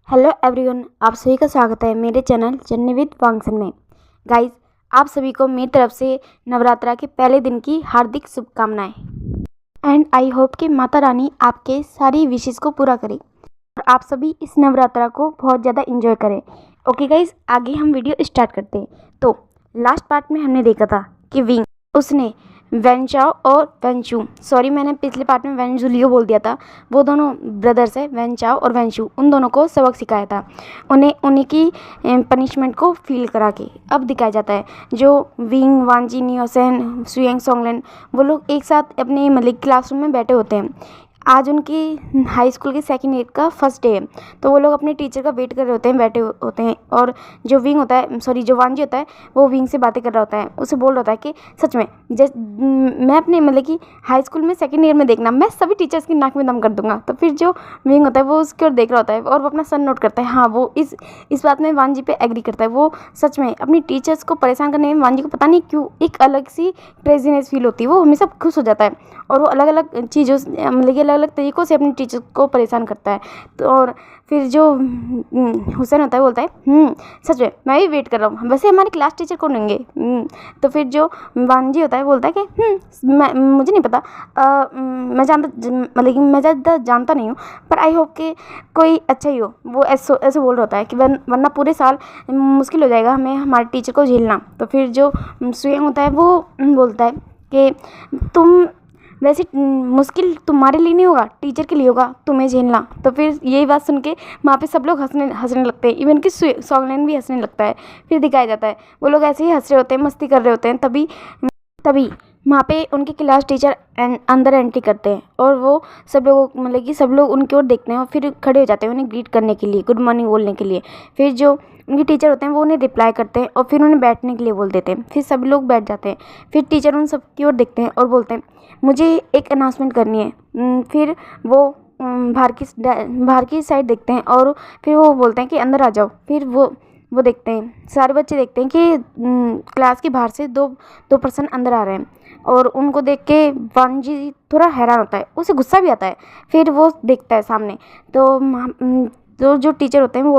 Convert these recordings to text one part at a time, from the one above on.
Hello everyone, आप सभी का स्वागत है मेरे चैनल जर्नी विद फंक्शन में। गाइस, आप सभी को मेरी तरफ से नवरात्रा के पहले दिन की हार्दिक शुभकामनाएं एंड आई होप कि माता रानी आपके सारी विशेष को पूरा करे और आप सभी इस नवरात्रा को बहुत ज़्यादा एंजॉय करें। ओके गाइस, आगे हम वीडियो स्टार्ट करते हैं। तो लास्ट पार्ट में हमने देखा था कि विंग उसने वेनचाओ और वेंचू, सॉरी मैंने पिछले पार्ट में वेंजुलियो बोल दिया था, वो दोनों ब्रदर्स है वेनचाओ और वेंचू, उन दोनों को सबक सिखाया था, उन्हीं की पनिशमेंट को फील करा के अब दिखाया जाता है। जो विंग, वांजी, नियोसेन, सुयंग, सोंगलेन, वो लोग एक साथ अपने मतलब क्लासरूम में बैठे होते हैं। आज उनकी हाई स्कूल के सेकेंड ईयर का फर्स्ट डे है, तो वो लोग अपने टीचर का वेट कर रहे होते हैं, बैठे होते हैं। और जो विंग होता है, सॉरी जो वांजी होता है, वो विंग से बातें कर रहा होता है, उसे बोल रहा होता है कि सच में मैं अपने मतलब कि हाई स्कूल में सेकेंड ईयर में देखना, मैं सभी टीचर्स की नाक में दम कर दूंगा। तो फिर जो विंग होता है वो उसकी ओर देख रहा होता है और वो अपना सर नोट करता है। हाँ, वो इस बात में वांजी पे एग्री करता है। वो सच में अपनी टीचर्स को परेशान करने में वांजी को पता नहीं क्यों एक अलग सी क्रेजीनेस फील होती है, वो हमेशा खुश हो जाता है और वो अलग अलग चीज़ों मतलब कि अलग अलग तरीक़ों से अपनी टीचर को परेशान करता है। तो और फिर जो हुसैन होता है बोलता है सच में मैं भी वेट कर रहा हूँ, वैसे हमारे क्लास टीचर कौन होंगे। तो फिर जो वांजी होता है बोलता है कि मुझे नहीं पता, मैं जानता मतलब कि मैं ज़्यादा जानता नहीं हूँ, पर आई होप कि कोई अच्छा ही हो। वो ऐसे बोल रहा होता है कि वरना पूरे साल मुश्किल हो जाएगा हमें हमारे टीचर को झेलना। तो फिर जो सुयंग होता है वो बोलता है कि तुम वैसे मुश्किल तुम्हारे लिए नहीं होगा, टीचर के लिए होगा तुम्हें झेलना। तो फिर यही बात सुन के वहाँ पे सब लोग हंसने लगते हैं, इवन कि सोंगलेन भी हंसने लगता है। फिर दिखाया जाता है वो लोग ऐसे ही हंस रहे होते हैं, मस्ती कर रहे होते हैं। तभी वहाँ पे उनके क्लास टीचर अंदर एंट्री करते हैं और वो सब लोग मतलब कि सब लोग उनकी ओर देखते हैं और फिर खड़े हो जाते हैं उन्हें ग्रीट करने के लिए, गुड मॉर्निंग बोलने के लिए। फिर जो उनके टीचर होते हैं वो उन्हें रिप्लाई करते हैं और फिर उन्हें बैठने के लिए बोल देते हैं। फिर सभी लोग बैठ जाते हैं। फिर टीचर उन सब की ओर देखते हैं और बोलते हैं मुझे एक अनाउंसमेंट करनी है। फिर वो बाहर की साइड देखते हैं और फिर वो बोलते हैं कि अंदर आ जाओ। फिर वो देखते हैं, सारे बच्चे देखते हैं कि क्लास के बाहर से दो पर्सन अंदर आ रहे हैं और उनको देख के वांजी थोड़ा हैरान होता है, उसे गुस्सा भी आता है। फिर वो देखता है सामने तो जो टीचर होते हैं वो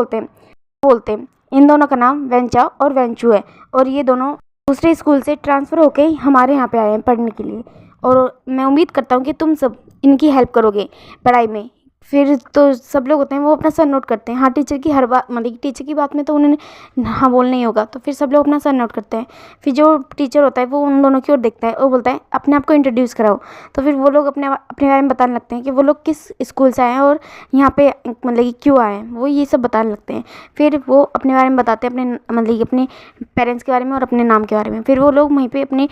बोलते हैं इन दोनों का नाम वेंचाओ और वेंचू है और ये दोनों दूसरे स्कूल से ट्रांसफ़र होके हमारे यहाँ पे आए हैं पढ़ने के लिए और मैं उम्मीद करता हूँ कि तुम सब इनकी हेल्प करोगे पढ़ाई में। फिर तो सब लोग होते हैं वो अपना सर नोट करते हैं। हाँ, टीचर की हर बात मतलब टीचर की बात में तो उन्होंने हाँ बोलना ही होगा, तो फिर सब लोग अपना सर नोट करते हैं। फिर जो टीचर होता है वो उन दोनों की ओर देखता है और बोलता है अपने आप को इंट्रोड्यूस कराओ। तो फिर वो लोग अपने बारे में बताने लगते हैं कि वो लोग किस स्कूल से आए हैं और यहाँ पे मतलब कि क्यों आए हैं, वो ये सब बताने लगते हैं। फिर वो अपने बारे में बताते हैं, अपने मतलब कि अपने पेरेंट्स के बारे में और अपने नाम के बारे में। फिर वो लोग वहीं पर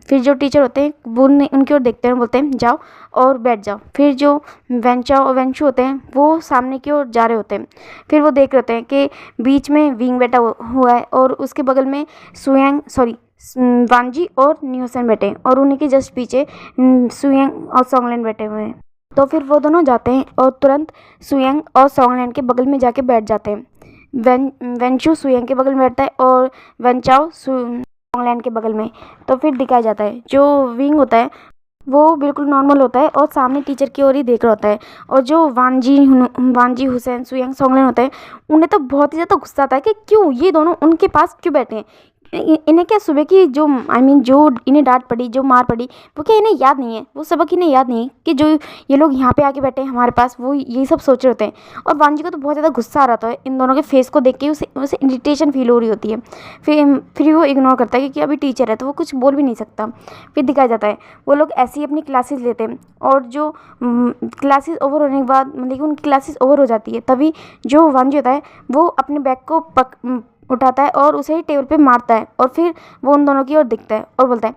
फिर जो टीचर होते हैं वो उनकी ओर देखते हैं और बोलते हैं जाओ और बैठ जाओ। फिर जो वेंचाओ और वेंचू होते हैं वो सामने की ओर जा रहे होते हैं। फिर वो देख रहे होते हैं कि बीच में विंग बैठा हुआ है और उसके बगल में वांजी और नियोसेन बैठे हैं और उन्हीं के जस्ट पीछे सुयंग और सोंगलेन बैठे हुए हैं। तो फिर वो दोनों जाते हैं और तुरंत सुयंग और सोंगलेन के बगल में जाके बैठ जाते हैं। वेंचू सुयंग के बगल में बैठता है और वेंचाओ सोंगलेन के बगल में। तो फिर दिखाया जाता है जो विंग होता है वो बिल्कुल नॉर्मल होता है और सामने टीचर की ओर ही देख रहा होता है। और जो वांजी, हुसैन, सुयंग, सोंगलेन होते हैं उन्हें तो बहुत ही ज़्यादा गुस्सा आता है कि क्यों ये दोनों उनके पास क्यों बैठे हैं। इन्हें क्या सुबह की जो जो इन्हें डांट पड़ी, जो मार पड़ी, वो क्या इन्हें याद नहीं है, वो सबक इन्हें याद नहीं है कि जो ये लोग यहाँ पे आके बैठे हैं हमारे पास, वो यही सब सोच रहे होते हैं। और वांजी को तो बहुत ज़्यादा गुस्सा आ रहा था इन दोनों के फेस को देख के, उसे इरिटेशन फील हो रही होती है। फिर वो इग्नोर करता है क्योंकि अभी टीचर है तो वो कुछ बोल भी नहीं सकता। फिर दिखाया जाता है वो लोग ऐसे ही अपनी क्लासेस लेते हैं और जो क्लासेस ओवर होने के बाद मतलब कि उनकी क्लासेस ओवर हो जाती है, तभी जो वांजी होता है वो अपने बैग को उठाता है और उसे ही टेबल पे मारता है और फिर वो उन दोनों की ओर दिखता है और बोलता है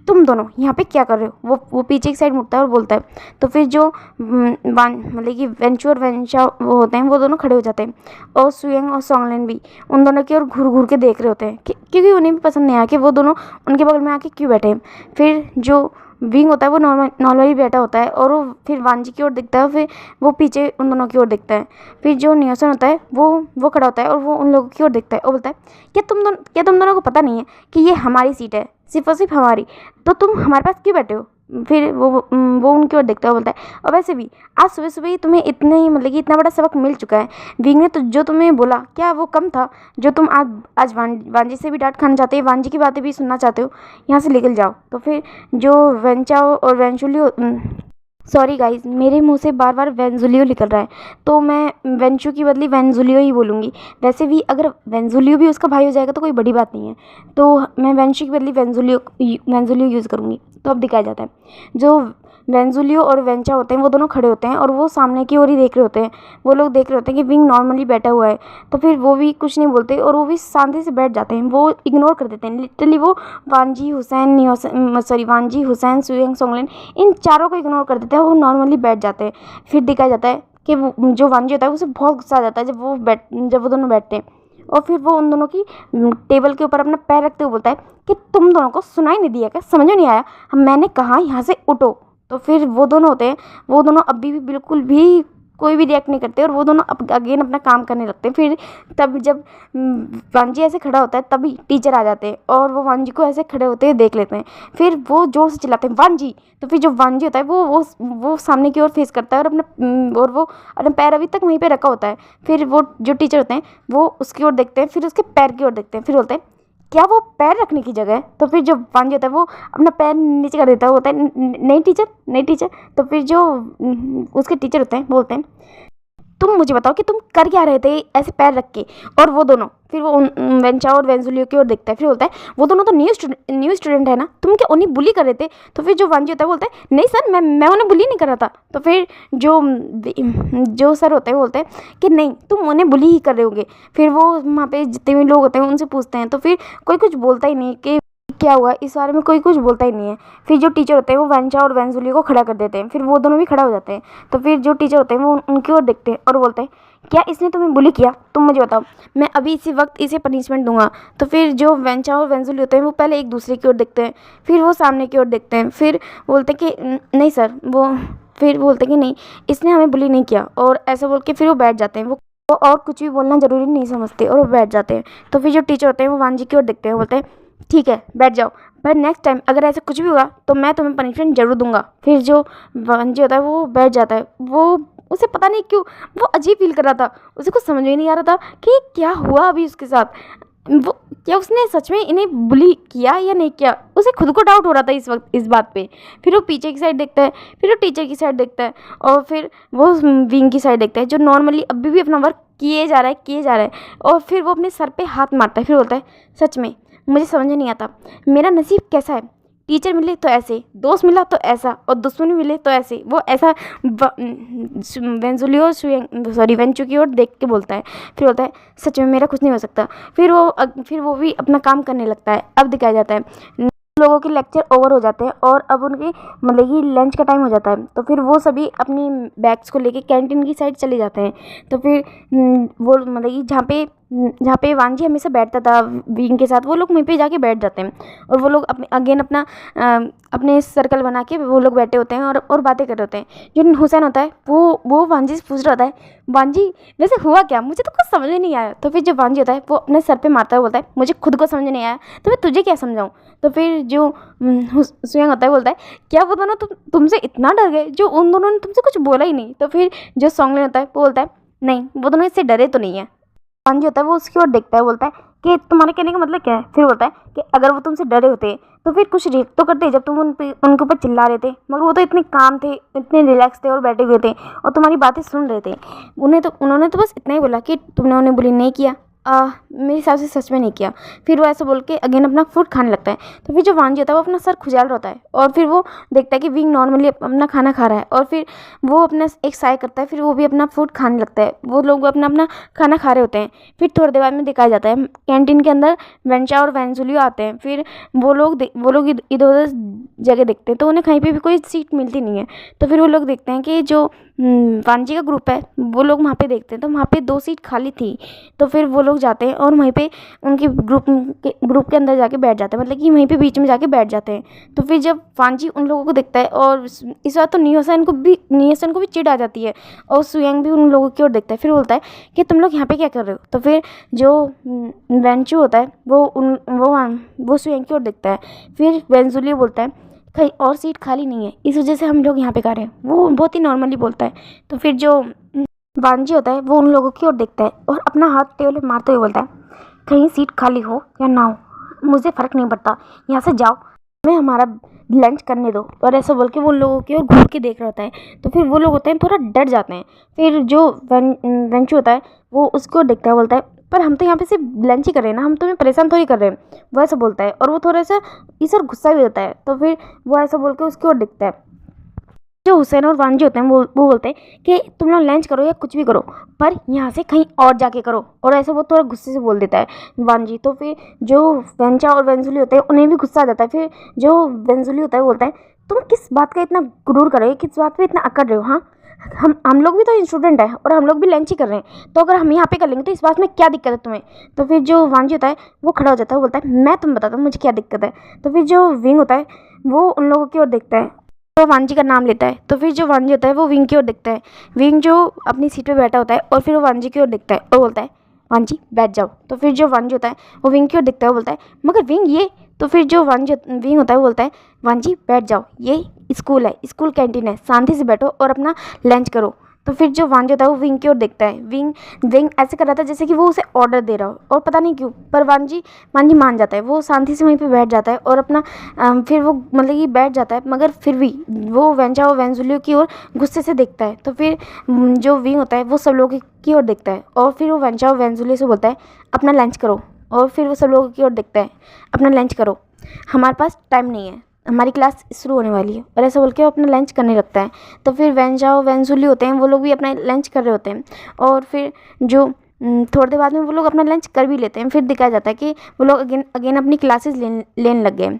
तुम दोनों यहाँ पे क्या कर रहे हो। वो पीछे की साइड मुड़ता है और बोलता है। तो फिर जो मतलब कि वेंचू और वेंचा वो होते हैं वो दोनों खड़े हो जाते हैं और सुयंग और सोंगलेन भी उन दोनों की ओर घूर के देख रहे होते हैं क्योंकि उन्हें भी पसंद नहीं आया कि वो दोनों उनके बगल में आके क्यों बैठे हैं। फिर जो विंग होता है वो नॉर्मली बैठा होता है और वो फिर वांजी की ओर दिखता है, फिर वो पीछे उन दोनों की ओर दिखता है। फिर जो नियोसन होता है वो खड़ा होता है और वो उन लोगों की ओर दिखता है और बोलता है क्या तुम दोनों को पता नहीं है कि ये हमारी सीट है, सिर्फ और सिर्फ हमारी, तो तुम हमारे पास क्यों बैठे हो। फिर वो उनकी ओर देखता है, बोलता है और वैसे भी आज सुबह सुबह ही तुम्हें इतने ही मतलब कि इतना बड़ा सबक मिल चुका है। विंग ने तो जो तुम्हें बोला क्या वो कम था? जो तुम आज वांजी से भी डांट खाना चाहते हो, वांजी की बातें भी सुनना चाहते हो, यहाँ से निकल जाओ। तो फिर जो वेंचाओ और वेंचुलियो, सॉरी गाइज, मेरे मुंह से बार बार वेंजुलियो निकल रहा है, तो मैं वेंचू की बदली वेंजुलियो ही बोलूँगी। वैसे भी अगर वेंजुलियो भी उसका भाई हो जाएगा तो कोई बड़ी बात नहीं है, तो मैं वेंचू की बदली वेंजुलियो यूज़ करूँगी। तो अब दिखाया जाता है जो वेंजुलियो और वेंचा होते हैं वो दोनों खड़े होते हैं और वो सामने की ओर ही देख रहे होते हैं। वो लोग देख रहे होते हैं कि विंग नॉर्मली बैठा हुआ है, तो फिर वो भी कुछ नहीं बोलते और वो भी शांति से बैठ जाते हैं। वो इग्नोर कर देते हैं लिटरली। वो वांजी हुसैन सुयंग सोंगलिन इन चारों को इग्नोर कर देते हैं, वो नॉर्मली बैठ जाते हैं। फिर दिखाया जाता है कि वो जो वांजी होता है उसे बहुत गुस्सा आ जाता है जब वो दोनों बैठते हैं, और फिर वो उन दोनों की टेबल के ऊपर अपना पैर रखते हुए बोलता है कि तुम दोनों को सुनाई नहीं दिया क्या? समझ में नहीं आया? मैंने कहा यहाँ से उठो। तो फिर वो दोनों होते हैं, वो दोनों अभी भी बिल्कुल भी कोई भी रिएक्ट नहीं करते और वो दोनों अगेन अपना काम करने लगते हैं। फिर तब जब वांजी ऐसे खड़ा होता है तभी टीचर आ जाते हैं और वो वांजी को ऐसे खड़े होते हुए देख लेते हैं। फिर वो जोर से चिल्लाते हैं वांजी। तो फिर जो वांजी होता है वो सामने की ओर फेस करता है और वो अपना पैर अभी तक वहीं पे रखा होता है। फिर वो जो टीचर होते हैं वो उसकी ओर देखते हैं, फिर उसके पैर की ओर देखते हैं, फिर बोलते हैं क्या वो पैर रखने की जगह है? तो फिर जो वांजी होता है वो अपना पैर नीचे कर देता है, होता है नहीं टीचर, नहीं टीचर। तो फिर जो उसके टीचर होते हैं बोलते हैं तुम मुझे बताओ कि तुम कर क्या रहे थे ऐसे पैर रख के? और वो दोनों फिर वो वेंचा और वेंजुलियो की ओर देखता है, फिर बोलता है वो दोनों तो न्यू स्टूडेंट है ना, तुम क्या उन्हें बुली कर रहे थे? तो फिर जो वांजी होता है बोलता है नहीं सर, मैं उन्हें बुली नहीं कर रहा था। तो फिर जो सर होते हैं बोलते हैं कि नहीं, तुम उन्हें बुली ही कर रहे होगे। फिर वो वहाँ पे जितने भी लोग होते हैं उनसे पूछते हैं, तो फिर कोई कुछ बोलता ही नहीं कि क्या हुआ, इस बारे में कोई कुछ बोलता ही नहीं है। फिर जो टीचर होते हैं वो वेंचा और वेंजुलियो को खड़ा कर देते हैं, फिर वो दोनों भी खड़ा हो जाते हैं। तो फिर जो टीचर होते हैं वो उनकी ओर देखते हैं और बोलते हैं क्या इसने तुम्हें बुली किया? तुम मुझे बताओ, मैं अभी इसी वक्त इसे पनिशमेंट दूंगा। तो फिर जो वेंचा और वेंजुलियो होते हैं वो पहले एक दूसरे की ओर देखते हैं, फिर वो सामने की ओर देखते हैं, फिर बोलते हैं कि नहीं सर, फिर बोलते हैं कि नहीं, इसने हमें बुली नहीं किया, और ऐसा बोल के फिर वो बैठ जाते हैं। वो और कुछ भी बोलना ज़रूरी नहीं समझते और वो बैठ जाते हैं। तो फिर जो टीचर होते हैं वो वांजी की ओर देखते हैं, बोलते हैं ठीक है बैठ जाओ, पर नेक्स्ट टाइम अगर ऐसा कुछ भी हुआ तो मैं तुम्हें पनिशमेंट जरूर दूंगा। फिर जो वांजी होता है वो बैठ जाता है। उसे पता नहीं क्यों वो अजीब फील कर रहा था, उसे कुछ समझ में नहीं आ रहा था कि क्या हुआ अभी उसके साथ। वो क्या उसने सच में इन्हें बुली किया या नहीं किया, उसे खुद को डाउट हो रहा था इस वक्त इस बात पे। फिर वो पीछे की साइड देखता है, फिर वो टीचर की साइड देखता है, और फिर वो विंग की साइड देखता है जो नॉर्मली अभी भी अपना वर्क किए जा रहा है, और फिर वो अपने सर पे हाथ मारता है, फिर बोलता है सच में मुझे समझ नहीं आता मेरा नसीब कैसा है। टीचर मिले तो ऐसे, दोस्त मिला तो ऐसा, और दुश्मनी मिले तो ऐसे। वो ऐसा वेंचू की ओर देख के बोलता है, फिर बोलता है सच में मेरा कुछ नहीं हो सकता। फिर वो भी अपना काम करने लगता है। अब दिखाया जाता है लोगों के लेक्चर ओवर हो जाते हैं और अब उनके मतलब कि लंच का टाइम हो जाता है। तो फिर वो सभी अपनी बैग्स को लेके कैंटीन की साइड चले जाते हैं। तो फिर वो मतलब कि जहाँ पे वांजी हमेशा बैठता था विंग के साथ, वो लोग वहीं पे जाके बैठ जाते हैं, और वो लोग अपने सर्कल बना के वो लोग बैठे होते हैं और बातें कर रहे होते हैं। जो हुसैन होता है वो वांजी से पूछ रहा होता है वांजी वैसे हुआ क्या, मुझे तो कुछ समझ में नहीं आया। तो फिर जो वांजी होता है वो अपने सर पे मारता है, बोलता है मुझे खुद को समझ नहीं आया तो मैं तुझे क्या समझाऊँ। तो फिर जो सुयंग होता है बोलता है क्या वो दोनों तुमसे इतना डर गए जो उन दोनों ने तुमसे कुछ बोला ही नहीं। तो फिर जो सोंगलिन होता है वो बोलता है नहीं, वो दोनों इससे डरे तो नहीं है। वांजी होता है वो उसकी ओर देखता है, बोलता है कि तुम्हारे कहने का मतलब क्या है। फिर बोलता है कि अगर वो तुमसे डरे होते तो फिर कुछ रिएक्ट तो करते जब तुम उनके ऊपर चिल्ला रहे थे, मगर वो तो इतने काम थे, इतने रिलैक्स थे और बैठे हुए थे और तुम्हारी बातें सुन रहे थे। उन्होंने तो बस इतना ही बोला कि तुमने उन्हें बुली नहीं किया, मेरे हिसाब से सच में नहीं किया। फिर वो ऐसा बोल के अगेन अपना फूड खाने लगता है। तो फिर जो वांजी होता है वो अपना सर खुजाल रहा होता है और फिर वो देखता है कि विंग नॉर्मली अपना खाना खा रहा है, और फिर वो अपना एक साय करता है, फिर वो भी अपना फूड खाने लगता है। वो लोग अपना खाना खा रहे होते हैं। फिर थोड़ी देर बाद में दिखाया जाता है कैंटीन के अंदर वेंचा और वेंजुलियो आते हैं। फिर वो लोग इधर उधर जगह देखते हैं तो उन्हें कहीं पर भी कोई सीट मिलती नहीं है। तो फिर वो लोग देखते हैं कि जो वांजी का ग्रुप है वो लोग वहाँ पे देखते हैं तो वहाँ पे 2 सीट खाली थी। तो फिर वो लोग जाते हैं और वहीं पे उनके ग्रुप के अंदर जाके बैठ जाते हैं, मतलब कि वहीं पे बीच में जाके बैठ जाते हैं। तो फिर जब वांजी उन लोगों को देखता है, और इस बार तो न्यूसन को भी चिढ़ आ जाती है, और सुयंग भी उन लोगों की ओर देखता है, फिर बोलता है कि तुम लोग यहाँ पे क्या कर रहे हो। तो फिर जो वेंचू होता है वो सुयंग की ओर देखता है। फिर वेंजुलियो बोलता है कहीं और सीट खाली नहीं है, इस वजह से हम लोग यहाँ पे खा रहे हैं। वो बहुत ही नॉर्मली बोलता है। तो फिर जो वांजी होता है वो उन लोगों की ओर देखता है और अपना हाथ टेबल पे मारते हुए बोलता है, कहीं सीट खाली हो या ना हो मुझे फ़र्क नहीं पड़ता, यहाँ से जाओ, हमें हमारा लंच करने दो। और ऐसा बोल के वो उन लोगों की ओर घूर के देख रहा होता है। तो फिर वो लोग होते हैं थोड़ा डर जाते हैं। फिर जो वेंचू होता है वो उसको देखता है, बोलता है, पर हम तो यहाँ पे सिर्फ लंच ही कर रहे हैं ना, हम तुम्हें परेशान थोड़ी कर रहे हैं, वो ऐसा बोलता है। और वो थोड़ा सा इस और गुस्सा भी होता है। तो फिर वो ऐसा बोल के उसकी ओर देखता है। जो हुसैन और वांजी होते हैं वो बोलते हैं कि तुम लोग लंच करो या कुछ भी करो, पर यहाँ से कहीं और जाके करो। और ऐसा वो थोड़ा गुस्से से बोल देता है वांजी। तो फिर जो वेंचा और वेंजुली होते हैं उन्हें भी गुस्सा आ जाता है। फिर जो वेंजुली होता है वो बोलता है, तुम किस बात का इतना गुरूर कर रहे हो, किस बात पे इतना अकड़ रहे हो? हाँ, हम लोग भी तो स्टूडेंट हैं और हम लोग भी लंच ही कर रहे हैं, तो अगर हम यहाँ पे कर लेंगे तो इस बात में क्या दिक्कत है तुम्हें? तो फिर जो वांजी होता है वो खड़ा हो जाता है, वो बोलता है, मैं तुम्हें बताता हूँ मुझे क्या दिक्कत है। तो फिर जो विंग होता है वो उन लोगों की ओर देखता है, तो वांजी का नाम लेता है। तो फिर जो वांजी होता है वो विंग की ओर देखता है। विंग जो अपनी सीट पे बैठा होता है और फिर वो वांजी की ओर देखता है और बोलता है, वांजी बैठ जाओ। तो फिर जो वांजी होता है वो विंग की ओर देखता है, वो बोलता है, मगर विंग ये। तो फिर जो विंग होता है वो बोलता है, वांजी बैठ जाओ, ये स्कूल है, स्कूल कैंटीन है, शांति से बैठो और अपना लंच करो। तो फिर जो वांजी होता है वो विंग की ओर देखता है। विंग ऐसे कर रहा था जैसे कि वो उसे ऑर्डर दे रहा हो, और पता नहीं क्यों पर वांजी मान जाता है। वो शांति से वहीं पे बैठ जाता है और अपना फिर वो मतलब कि बैठ जाता है, मगर फिर भी वो वेंचा और वेंजुलियो की ओर गुस्से से देखता है। तो फिर जो विंग होता है वो सब लोगों की ओर देखता है और फिर वो वेंचा और वेंजुलियो से बोलता है, अपना लंच करो। और फिर वो सब लोगों की ओर देखता है, अपना लंच करो, हमारे पास टाइम नहीं है, हमारी क्लास शुरू होने वाली है। और ऐसा बोल के वो अपना लंच करने लगता है। तो फिर वेंजा और वेंजुली होते हैं वो लोग भी अपना लंच कर रहे होते हैं। और फिर जो थोड़ी देर बाद में वो लोग अपना लंच कर भी लेते हैं। फिर दिखाया जाता है कि वो लोग अगेन अपनी क्लासेस लेने लग गए।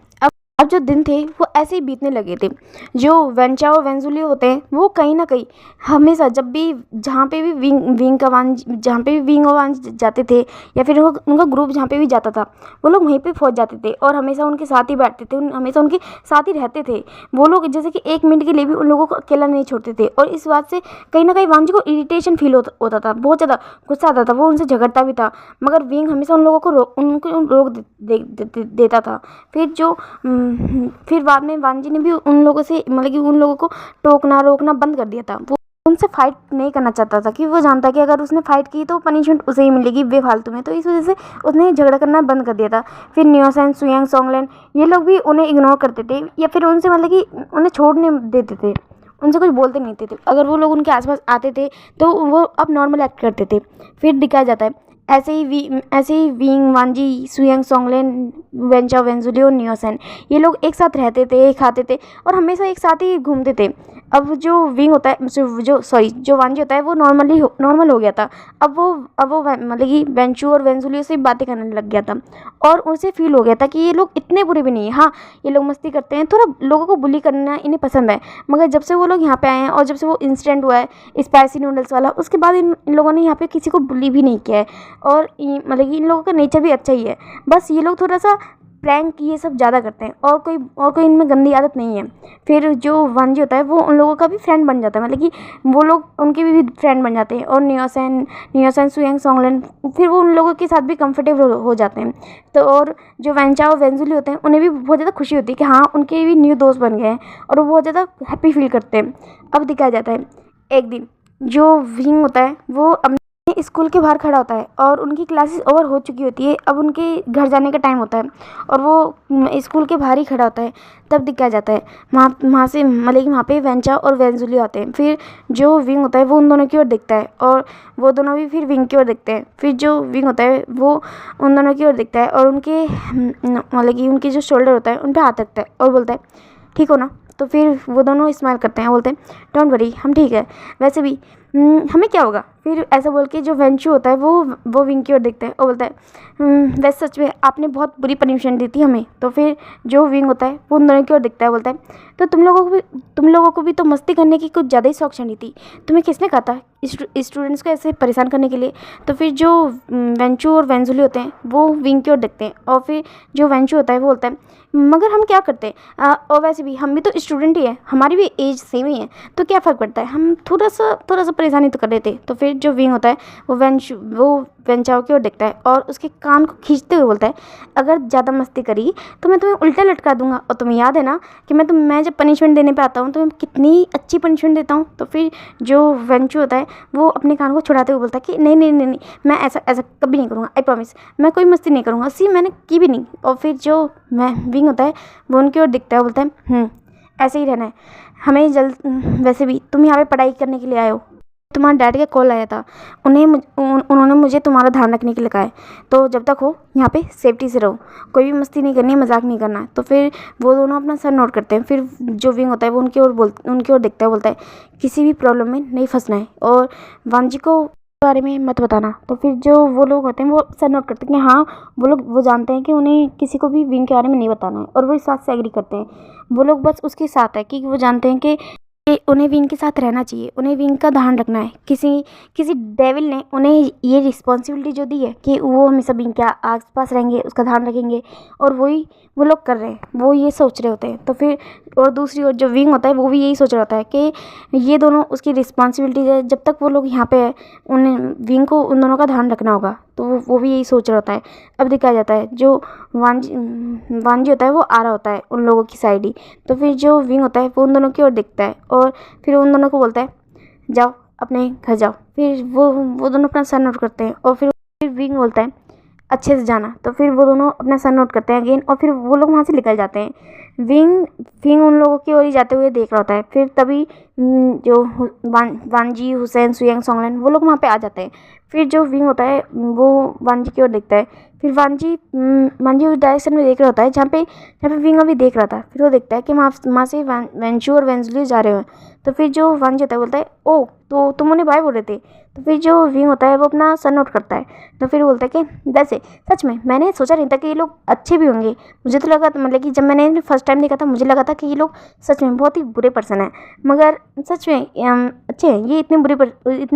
अब जो दिन थे वो ऐसे ही बीतने लगे थे। जो वेंचा और वेंजुली होते हैं वो कहीं ना कहीं हमेशा जब भी जहाँ पे भी जहाँ पे भी विंग और वांज जाते थे, या फिर उनका ग्रुप जहाँ पे भी जाता था वो लोग वहीं पे पहुँच जाते थे और हमेशा उनके साथ ही बैठते थे, हमेशा उनके साथ ही रहते थे। वो लोग जैसे कि 1 मिनट के लिए भी उन लोगों को अकेला नहीं छोड़ते थे। और इस बात से कहीं ना कहीं वांजी को इरिटेशन फील होता था, बहुत ज़्यादा गुस्सा आता था, वो उनसे झगड़ता भी था, मगर विंग हमेशा उन लोगों को रोक देता था। फिर बाद में वांजी ने भी उन लोगों से मतलब कि उन लोगों को टोकना रोकना बंद कर दिया था। वो उनसे फाइट नहीं करना चाहता था, कि वो जानता कि अगर उसने फाइट की तो पनिशमेंट उसे ही मिलेगी बेफालतू में। तो इस वजह से उसने झगड़ा करना बंद कर दिया था। फिर नियोसेन, सुयांग, सोंगलेन ये लोग भी उन्हें इग्नोर करते थे, या फिर उनसे मतलब कि उन्हें छोड़ने देते थे, उनसे कुछ बोलते नहीं थे। अगर वो लोग उनके आसपास आते थे तो वो अब नॉर्मल एक्ट करते थे। फिर दिखाया जाता है ऐसे ही विंग, वांजी, सुयांग, सोंगलेन, वेंचा, वेंजुली और नियोसेन ये लोग एक साथ रहते थे, खाते थे और हमेशा एक साथ ही घूमते थे। अब जो विंग होता है जो वांजी होता है वो नॉर्मल हो गया था। अब वो मतलब कि वेंचू और वेंजुली से बातें करने लग गया था और उसे फील हो गया था कि ये लोग इतने बुरे भी नहीं है। हाँ, ये लोग मस्ती करते हैं, थोड़ा लोगों को बुली करना इन्हें पसंद है, मगर जब से वो लोग यहाँ पे आए हैं और जब से वो इंसिडेंट हुआ है स्पाइसी नूडल्स वाला, उसके बाद इन लोगों ने यहाँ पे किसी को बुली भी नहीं किया है। और मतलब कि इन लोगों का नेचर भी अच्छा ही है, बस ये लोग थोड़ा सा प्रैंक ये सब ज़्यादा करते हैं और कोई इनमें गंदी आदत नहीं है। फिर जो वांजी होता है वो उन लोगों का भी फ्रेंड बन जाता है, मतलब कि वो लोग उनके भी फ्रेंड बन जाते हैं। और नियोसेन, सुयांग, सोंगलेन फिर वो उन लोगों के साथ भी कंफर्टेबल हो जाते हैं। तो और जो वेंचा और वेंजुली होते हैं उन्हें भी बहुत ज़्यादा खुशी होती है कि हाँ उनके भी न्यू दोस्त बन गए हैं और वो बहुत ज़्यादा हैप्पी फील करते हैं। अब दिखाया जाता है एक दिन जो विंग होता है वो स्कूल के बाहर खड़ा होता है और उनकी क्लासेस ओवर हो चुकी होती है, अब उनके घर जाने का टाइम होता है और वो स्कूल के बाहर ही खड़ा होता है। तब दिखाया जाता है वहाँ से मतलब कि वहाँ पे वेंचा और वेंजुली आते हैं। फिर जो विंग होता है वो उन दोनों की ओर देखता है और वो दोनों भी फिर विंग की ओर देखते हैं। फिर जो विंग होता है वो उन दोनों की ओर देखता है और उनके मतलब कि उनके जो शोल्डर होता है उन पर हाथ रखता है और बोलता है, ठीक हो ना? तो फिर वो दोनों स्माइल करते हैं, बोलते हैं, डोंट वरी, हम ठीक है, वैसे भी हमें क्या होगा। फिर ऐसा बोल के जो वेंचू होता है वो विंग की ओर देखता है और बोलता है, वैसे सच में आपने बहुत बुरी पनिशमेंट दी थी हमें। तो फिर जो विंग होता है वो उन दोनों की ओर देखता है, बोलता है, तो तुम लोगों को भी तो मस्ती करने की कुछ ज़्यादा ही शौक चढ़ी थी, तुम्हें किसने कहा था स्टूडेंट्स को ऐसे परेशान करने के लिए? तो फिर जो वेंचू और वेंजुली होते हैं वो विंग की ओर देखते हैं और फिर जो वेंचू होता है वो बोलता है, मगर हम क्या करते हैं, और वैसे भी हम भी तो स्टूडेंट ही हैं, हमारी भी एज सेम ही है, तो क्या फ़र्क पड़ता है, हम थोड़ा सा परेशानी तो कर रहे थे। तो फिर जो विंग होता है वो वेंचाओ की ओर देखता है और उसके कान को खींचते हुए बोलता है, अगर ज़्यादा मस्ती करी तो मैं तुम्हें उल्टा लटका दूंगा। और तुम्हें याद है ना कि मैं जब पनिशमेंट देने पे आता हूँ तो मैं कितनी अच्छी पनिशमेंट देता हूँ। तो फिर जो वेंचू होता है वो अपने कान को छुड़ाते हुए बोलता है कि नहीं नहीं नहीं नहीं, मैं ऐसा ऐसा कभी नहीं करूँगा, आई प्रॉमिस, मैं कोई मस्ती नहीं करूँगा, सी मैंने की भी नहीं। और फिर जो मैं विंग होता है वो उनकी ओर दिखता है, बोलता है ऐसे ही रहना है हमें जल्द, वैसे भी तुम यहाँ पे पढ़ाई करने के लिए आए हो, तुम्हारे डैड का कॉल आया था, उन्होंने मुझे तुम्हारा ध्यान रखने के लिए कहा है, तो जब तक हो यहाँ पे सेफ्टी से रहो, कोई भी मस्ती नहीं करनी है, मजाक नहीं करना है। तो फिर वो दोनों अपना सर नोट करते हैं। फिर जो विंग होता है वो उनकी ओर देखता है, बोलता है किसी भी प्रॉब्लम में नहीं फंसना है और वांजी को बारे में मत बताना। तो फिर जो वो लोग होते हैं वो सर नोट करते हैं कि हाँ वो जानते हैं कि उन्हें किसी को भी विंग के बारे में नहीं बताना है और वो इस बात से एग्री करते हैं। वो लोग बस उसके साथ है कि वो जानते हैं कि उन्हें विंग के साथ रहना चाहिए, उन्हें विंग का ध्यान रखना है। किसी डेविल ने उन्हें ये रिस्पॉन्सिबिलिटी जो दी है कि वो हमेशा विंग के आस पास रहेंगे, उसका ध्यान रखेंगे, और वही वो लोग कर रहे हैं, वो ये सोच रहे होते हैं। तो फिर और दूसरी ओर जो विंग होता है वो भी यही सोच रहा होता है कि ये दोनों उसकी रिस्पॉन्सिबिलिटी है, जब तक वो लोग यहाँ पे है उन्हें विंग को उन दोनों का ध्यान रखना होगा। तो वो भी यही सोच रहा होता है। अब दिखाया जाता है जो वांजी होता है वो आ रहा होता है उन लोगों की साइड ही। तो फिर जो विंग होता है वो उन दोनों की ओर दिखता है और फिर उन दोनों को बोलता है जाओ अपने घर जाओ। फिर वो दोनों अपना सर नोट करते हैं और फिर विंग बोलता है अच्छे से जाना। तो फिर वो दोनों अपना सर नोट करते हैं अगेन और फिर वो लोग वहाँ से निकल जाते हैं। विंग उन लोगों की ओर ही जाते हुए देख रहा होता है। फिर तभी जो वांजी, हुसैन, सुयांग, सोंगलेन वो लोग वहाँ पे आ जाते हैं। फिर जो विंग होता है वो वांजी की ओर देखता है। फिर वांजी उस डायरेक्शन में देख रहा होता है जहाँ पे विंग अभी देख रहा था। फिर वो देखता है कि वहाँ से वेंचू और वेंजली जा रहे हैं। तो फिर जो वांजी होता है बोलता है ओ तो तुम उन्हें बाय बोल रहे थे। तो फिर जो विंग होता है वो अपना सर नोट करता है। तो फिर बोलता है कि वैसे सच में मैंने सोचा नहीं था कि ये लोग अच्छे भी होंगे। मुझे तो लगा मतलब कि जब मैंने फर्स्ट टाइम देखा था मुझे लगा था कि ये लोग सच में बहुत ही बुरे पर्सन हैं, मगर सच में अच्छे हैं, ये इतने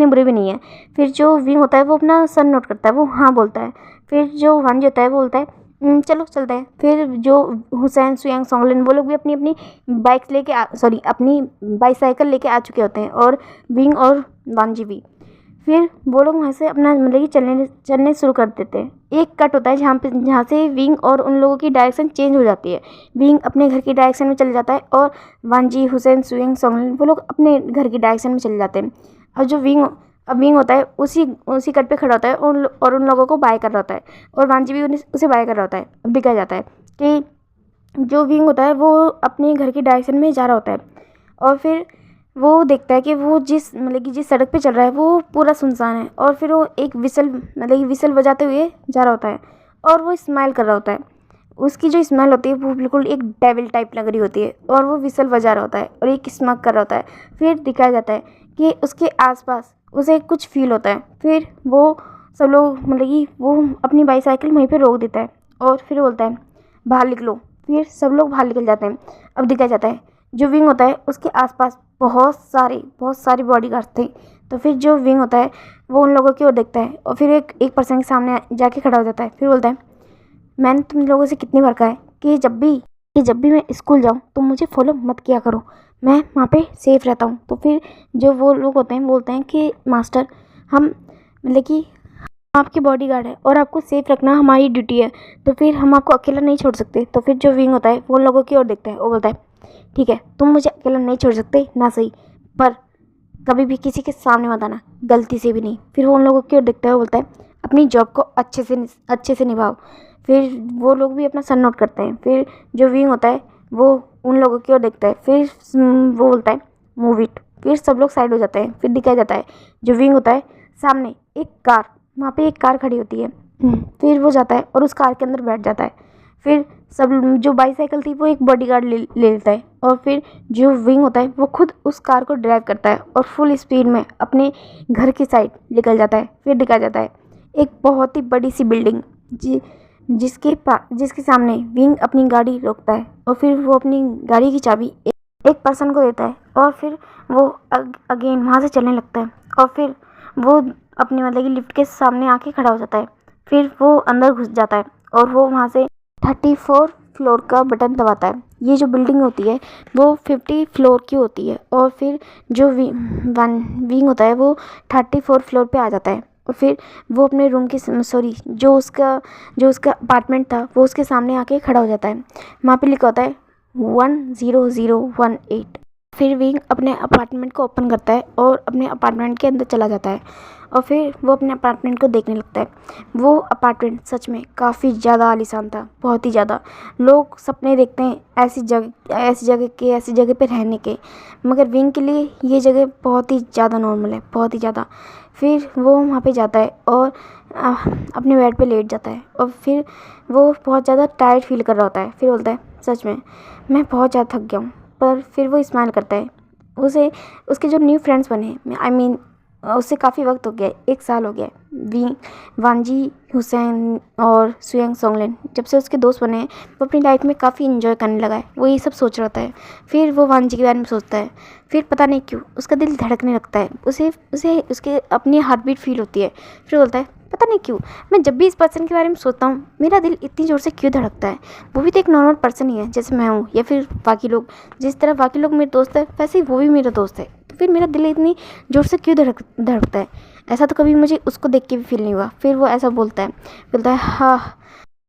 बुरे भी नहीं है। फिर जो विंग होता है वो अपना सर नोट करता है, वो हाँ बोलता है। फिर जो वांजी होता है वो बोलता है चलो चलते हैं। फिर जो हुसैन, सुयांग, सोंगलेन वो लोग भी अपनी अपनी बाइक्स लेके अपनी बाईसाइकिल लेके आ चुके होते हैं और विंग और वांजी भी। फिर वो लोग वहाँ से अपना मतलब कि चलने शुरू कर देते हैं। एक कट होता है जहाँ से विंग और उन लोगों की डायरेक्शन चेंज हो जाती है। विंग अपने घर की डायरेक्शन में चले जाता है और वांजी, हुसैन, सुयांग, सोंगलेन वो लोग अपने घर की डायरेक्शन में चले जाते हैं। और जो विंग होता है उसी कट पे खड़ा होता है और उन लोगों को बाय कर रहा होता है और वांजी भी उसे बाय कर रहा होता है। अब दिखाया जाता है कि जो विंग होता है वो अपने घर की डायरेक्शन में जा रहा होता है और फिर वो देखता है कि वो जिस सड़क पे चल रहा है वो पूरा सुनसान है। और फिर वो एक विसल बजाते हुए जा रहा होता है और वो स्माइल कर रहा होता है। उसकी जो स्माइल होती है वो बिल्कुल एक डेविल टाइप लग रही होती है और वो विसल बजा रहा होता है और एक स्मग कर रहा होता है। फिर दिखाया जाता है कि उसके आसपास उसे कुछ फील होता है। फिर वो सब लोग कि वो अपनी बाईसाइकिल वहीं पे रोक देता है और फिर बोलता है बाहर निकलो। फिर सब लोग बाहर निकल जाते हैं। अब दिखाया जाता है जो विंग होता है उसके आसपास बहुत सारे बॉडीगार्ड्स थे। तो फिर जो विंग होता है वो उन लोगों की ओर देखता है और फिर एक पर्सन के सामने जाके खड़ा हो जाता है। फिर बोलता है मैंने तुम लोगों से कितनी बार कहा है कि जब भी मैं स्कूल जाऊँ तो मुझे फॉलो मत किया करो, मैं वहाँ पे सेफ़ रहता हूँ। तो फिर जो वो लोग होते हैं बोलते हैं कि मास्टर हम कि आपके बॉडीगार्ड है और आपको सेफ रखना हमारी ड्यूटी है, तो फिर हम आपको अकेला नहीं छोड़ सकते। तो फिर जो विंग होता है वो लोगों की ओर देखता है और बोलता है ठीक है तुम मुझे अकेला नहीं छोड़ सकते ना सही, पर कभी भी किसी के सामने मत आना, गलती से भी नहीं। फिर वो उन लोगों की ओर देखता है और बोलता है अपनी जॉब को अच्छे से निभाओ। फिर वो लोग भी अपना सर नोट करते हैं। फिर जो विंग होता है वो उन लोगों की ओर देखता है। फिर वो बोलता है मूव इट। फिर सब लोग साइड हो जाते हैं। फिर दिखाया जाता है जो विंग होता है सामने वहाँ पे एक कार खड़ी होती है। फिर वो जाता है और उस कार के अंदर बैठ जाता है। फिर सब जो बाईसाइकिल थी वो एक बॉडीगार्ड ले लेता है और फिर जो विंग होता है वो खुद उस कार को ड्राइव करता है और फुल स्पीड में अपने घर की साइड निकल जाता है। फिर दिखाया जाता है एक बहुत ही बड़ी सी बिल्डिंग जिसके सामने विंग अपनी गाड़ी रोकता है और फिर वो अपनी गाड़ी की चाबी एक पर्सन को देता है और फिर वो अगेन वहाँ से चलने लगता है और फिर वो अपने कि लिफ्ट के सामने आके खड़ा हो जाता है। फिर वो अंदर घुस जाता है और वो वहाँ से 34 फ्लोर का बटन दबाता है। ये जो बिल्डिंग होती है वो 50 फ्लोर की होती है और फिर जो विंग होता है वो 34 फ्लोर पे आ जाता है। और फिर वो अपने रूम की जो उसका अपार्टमेंट था वो उसके सामने आके खड़ा हो जाता है। वहाँ पे लिखा होता है 10018। फिर विंग अपने अपार्टमेंट को ओपन करता है और अपने अपार्टमेंट के अंदर चला जाता है और फिर वो अपने अपार्टमेंट को देखने लगता है। वो अपार्टमेंट सच में काफ़ी ज़्यादा आलीशान था, बहुत ही ज़्यादा। लोग सपने देखते हैं ऐसी जगह पे रहने के, मगर विंग के लिए ये जगह बहुत ही ज़्यादा नॉर्मल है, बहुत ही ज़्यादा। फिर वो वहाँ पे जाता है और अपने बेड पे लेट जाता है और फिर वो बहुत ज़्यादा टायर्ड फील कर रहा होता है। फिर बोलता है सच में मैं बहुत ज़्यादा थक गया हूँ। पर फिर वो स्माइल करता है। उसे उसके जो न्यू फ्रेंड्स बने, उससे काफ़ी वक्त हो गया है, 1 साल हो गया है। वांजी, हुसैन और सुयंग सोंगलेन जब से उसके दोस्त बने हैं वो अपनी लाइफ में काफ़ी इन्जॉय करने लगा है। वो ये सब सोच रहा होता है। फिर वो वांजी के बारे में सोचता है। फिर पता नहीं क्यों उसका दिल धड़कने लगता है। उसे उसके अपनी हार्ट बीट फील होती है। फिर बोलता है पता नहीं क्यों मैं जब भी इस पर्सन के बारे में सोचता हूँ मेरा दिल इतनी ज़ोर से क्यों धड़कता है। वो भी तो एक नॉर्मल पर्सन ही है जैसे मैं हूँ, या फिर बाकी लोग। जिस तरह बाकी लोग मेरे दोस्त है वैसे ही वो भी मेरा दोस्त है। तो फिर मेरा दिल इतनी ज़ोर से क्यों धड़कता है। ऐसा तो कभी मुझे उसको देख के भी फील नहीं हुआ। फिर वो ऐसा बोलता है हाँ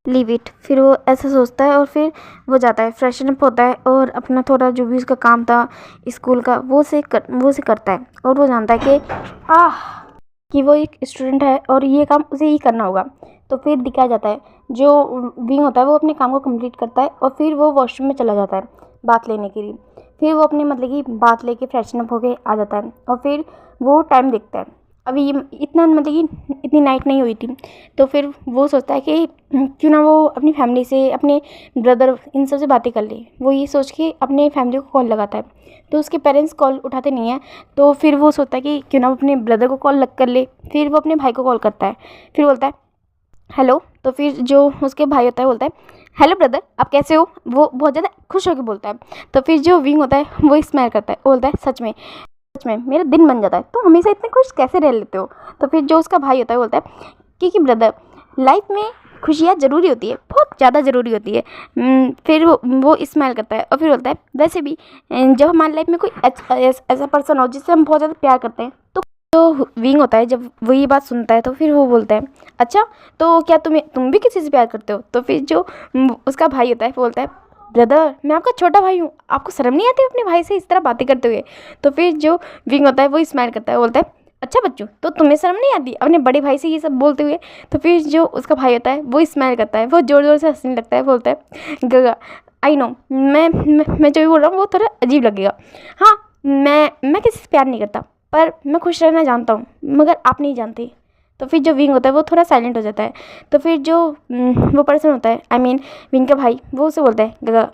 लीव इट। फिर वो ऐसा सोचता है और फिर वो जाता है, फ्रेशन अप होता है और अपना थोड़ा जो भी उसका काम था स्कूल का वो उसे करता है। और वो जानता है कि वो एक स्टूडेंट है और ये काम उसे ही करना होगा। तो फिर दिखाया जाता है जो विंग होता है वो अपने काम को कंप्लीट करता है और फिर वो वॉशरूम में चला जाता है बात लेने के लिए। फिर वो अपने की बात लेके फ्रेशन अप होके आ जाता है और फिर वो टाइम देखता है। अभी ये इतना इतनी नाइट नहीं हुई थी। तो फिर वो सोचता है कि क्यों ना वो अपनी फैमिली से, अपने ब्रदर, इन सब से बातें कर ले। वो ये सोच के अपने फैमिली को कॉल लगाता है। तो उसके पेरेंट्स कॉल उठाते नहीं हैं। तो फिर वो सोचता है कि क्यों ना वो अपने ब्रदर को कॉल कर ले। फिर वो अपने भाई को कॉल करता है। फिर बोलता है हेलो। तो फिर जो उसके भाई होता है बोलता है हेलो ब्रदर आप कैसे हो। वो बहुत ज़्यादा खुश होकर बोलता है। तो फिर जो विंग होता है वो स्माइल करता है, बोलता है सच में मेरा दिन बन जाता है, तुम हमेशा इतने खुश कैसे रह लेते हो। तो फिर जो उसका भाई होता है बोलता है क्योंकि ब्रदर लाइफ में खुशियाँ ज़रूरी होती है, बहुत ज़्यादा ज़रूरी होती है। फिर वो स्माइल करता है और फिर बोलता है वैसे भी जब हमारी लाइफ में कोई ऐसा पर्सन हो जिससे हम बहुत ज़्यादा प्यार करते हैं तो विंग होता है जब वो ये बात सुनता है तो फिर वो बोलता है अच्छा तो क्या तुम भी किसी से प्यार करते हो। तो फिर जो उसका भाई होता है वो बोलता है ब्रदर मैं आपका छोटा भाई हूँ, आपको शर्म नहीं आती अपने भाई से इस तरह बातें करते हुए। तो फिर जो विंग होता है वो स्माइल करता है, बोलता है अच्छा बच्चों तो तुम्हें शर्म नहीं आती अपने बड़े भाई से ये सब बोलते हुए। तो फिर जो उसका भाई होता है वो स्माइल करता है, वो ज़ोर ज़ोर से हंसने लगता है, बोलता है गगा आई नो मैं जो भी बोल रहा हूँ वो थोड़ा अजीब लगेगा। हाँ मैं किसी से प्यार नहीं करता पर मैं खुश रहना जानता हूँ, मगर आप नहीं जानते। तो फिर जो विंग होता है वो थोड़ा साइलेंट हो जाता है। तो फिर जो वो पर्सन होता है विंग का भाई वो उसे बोलता है गगा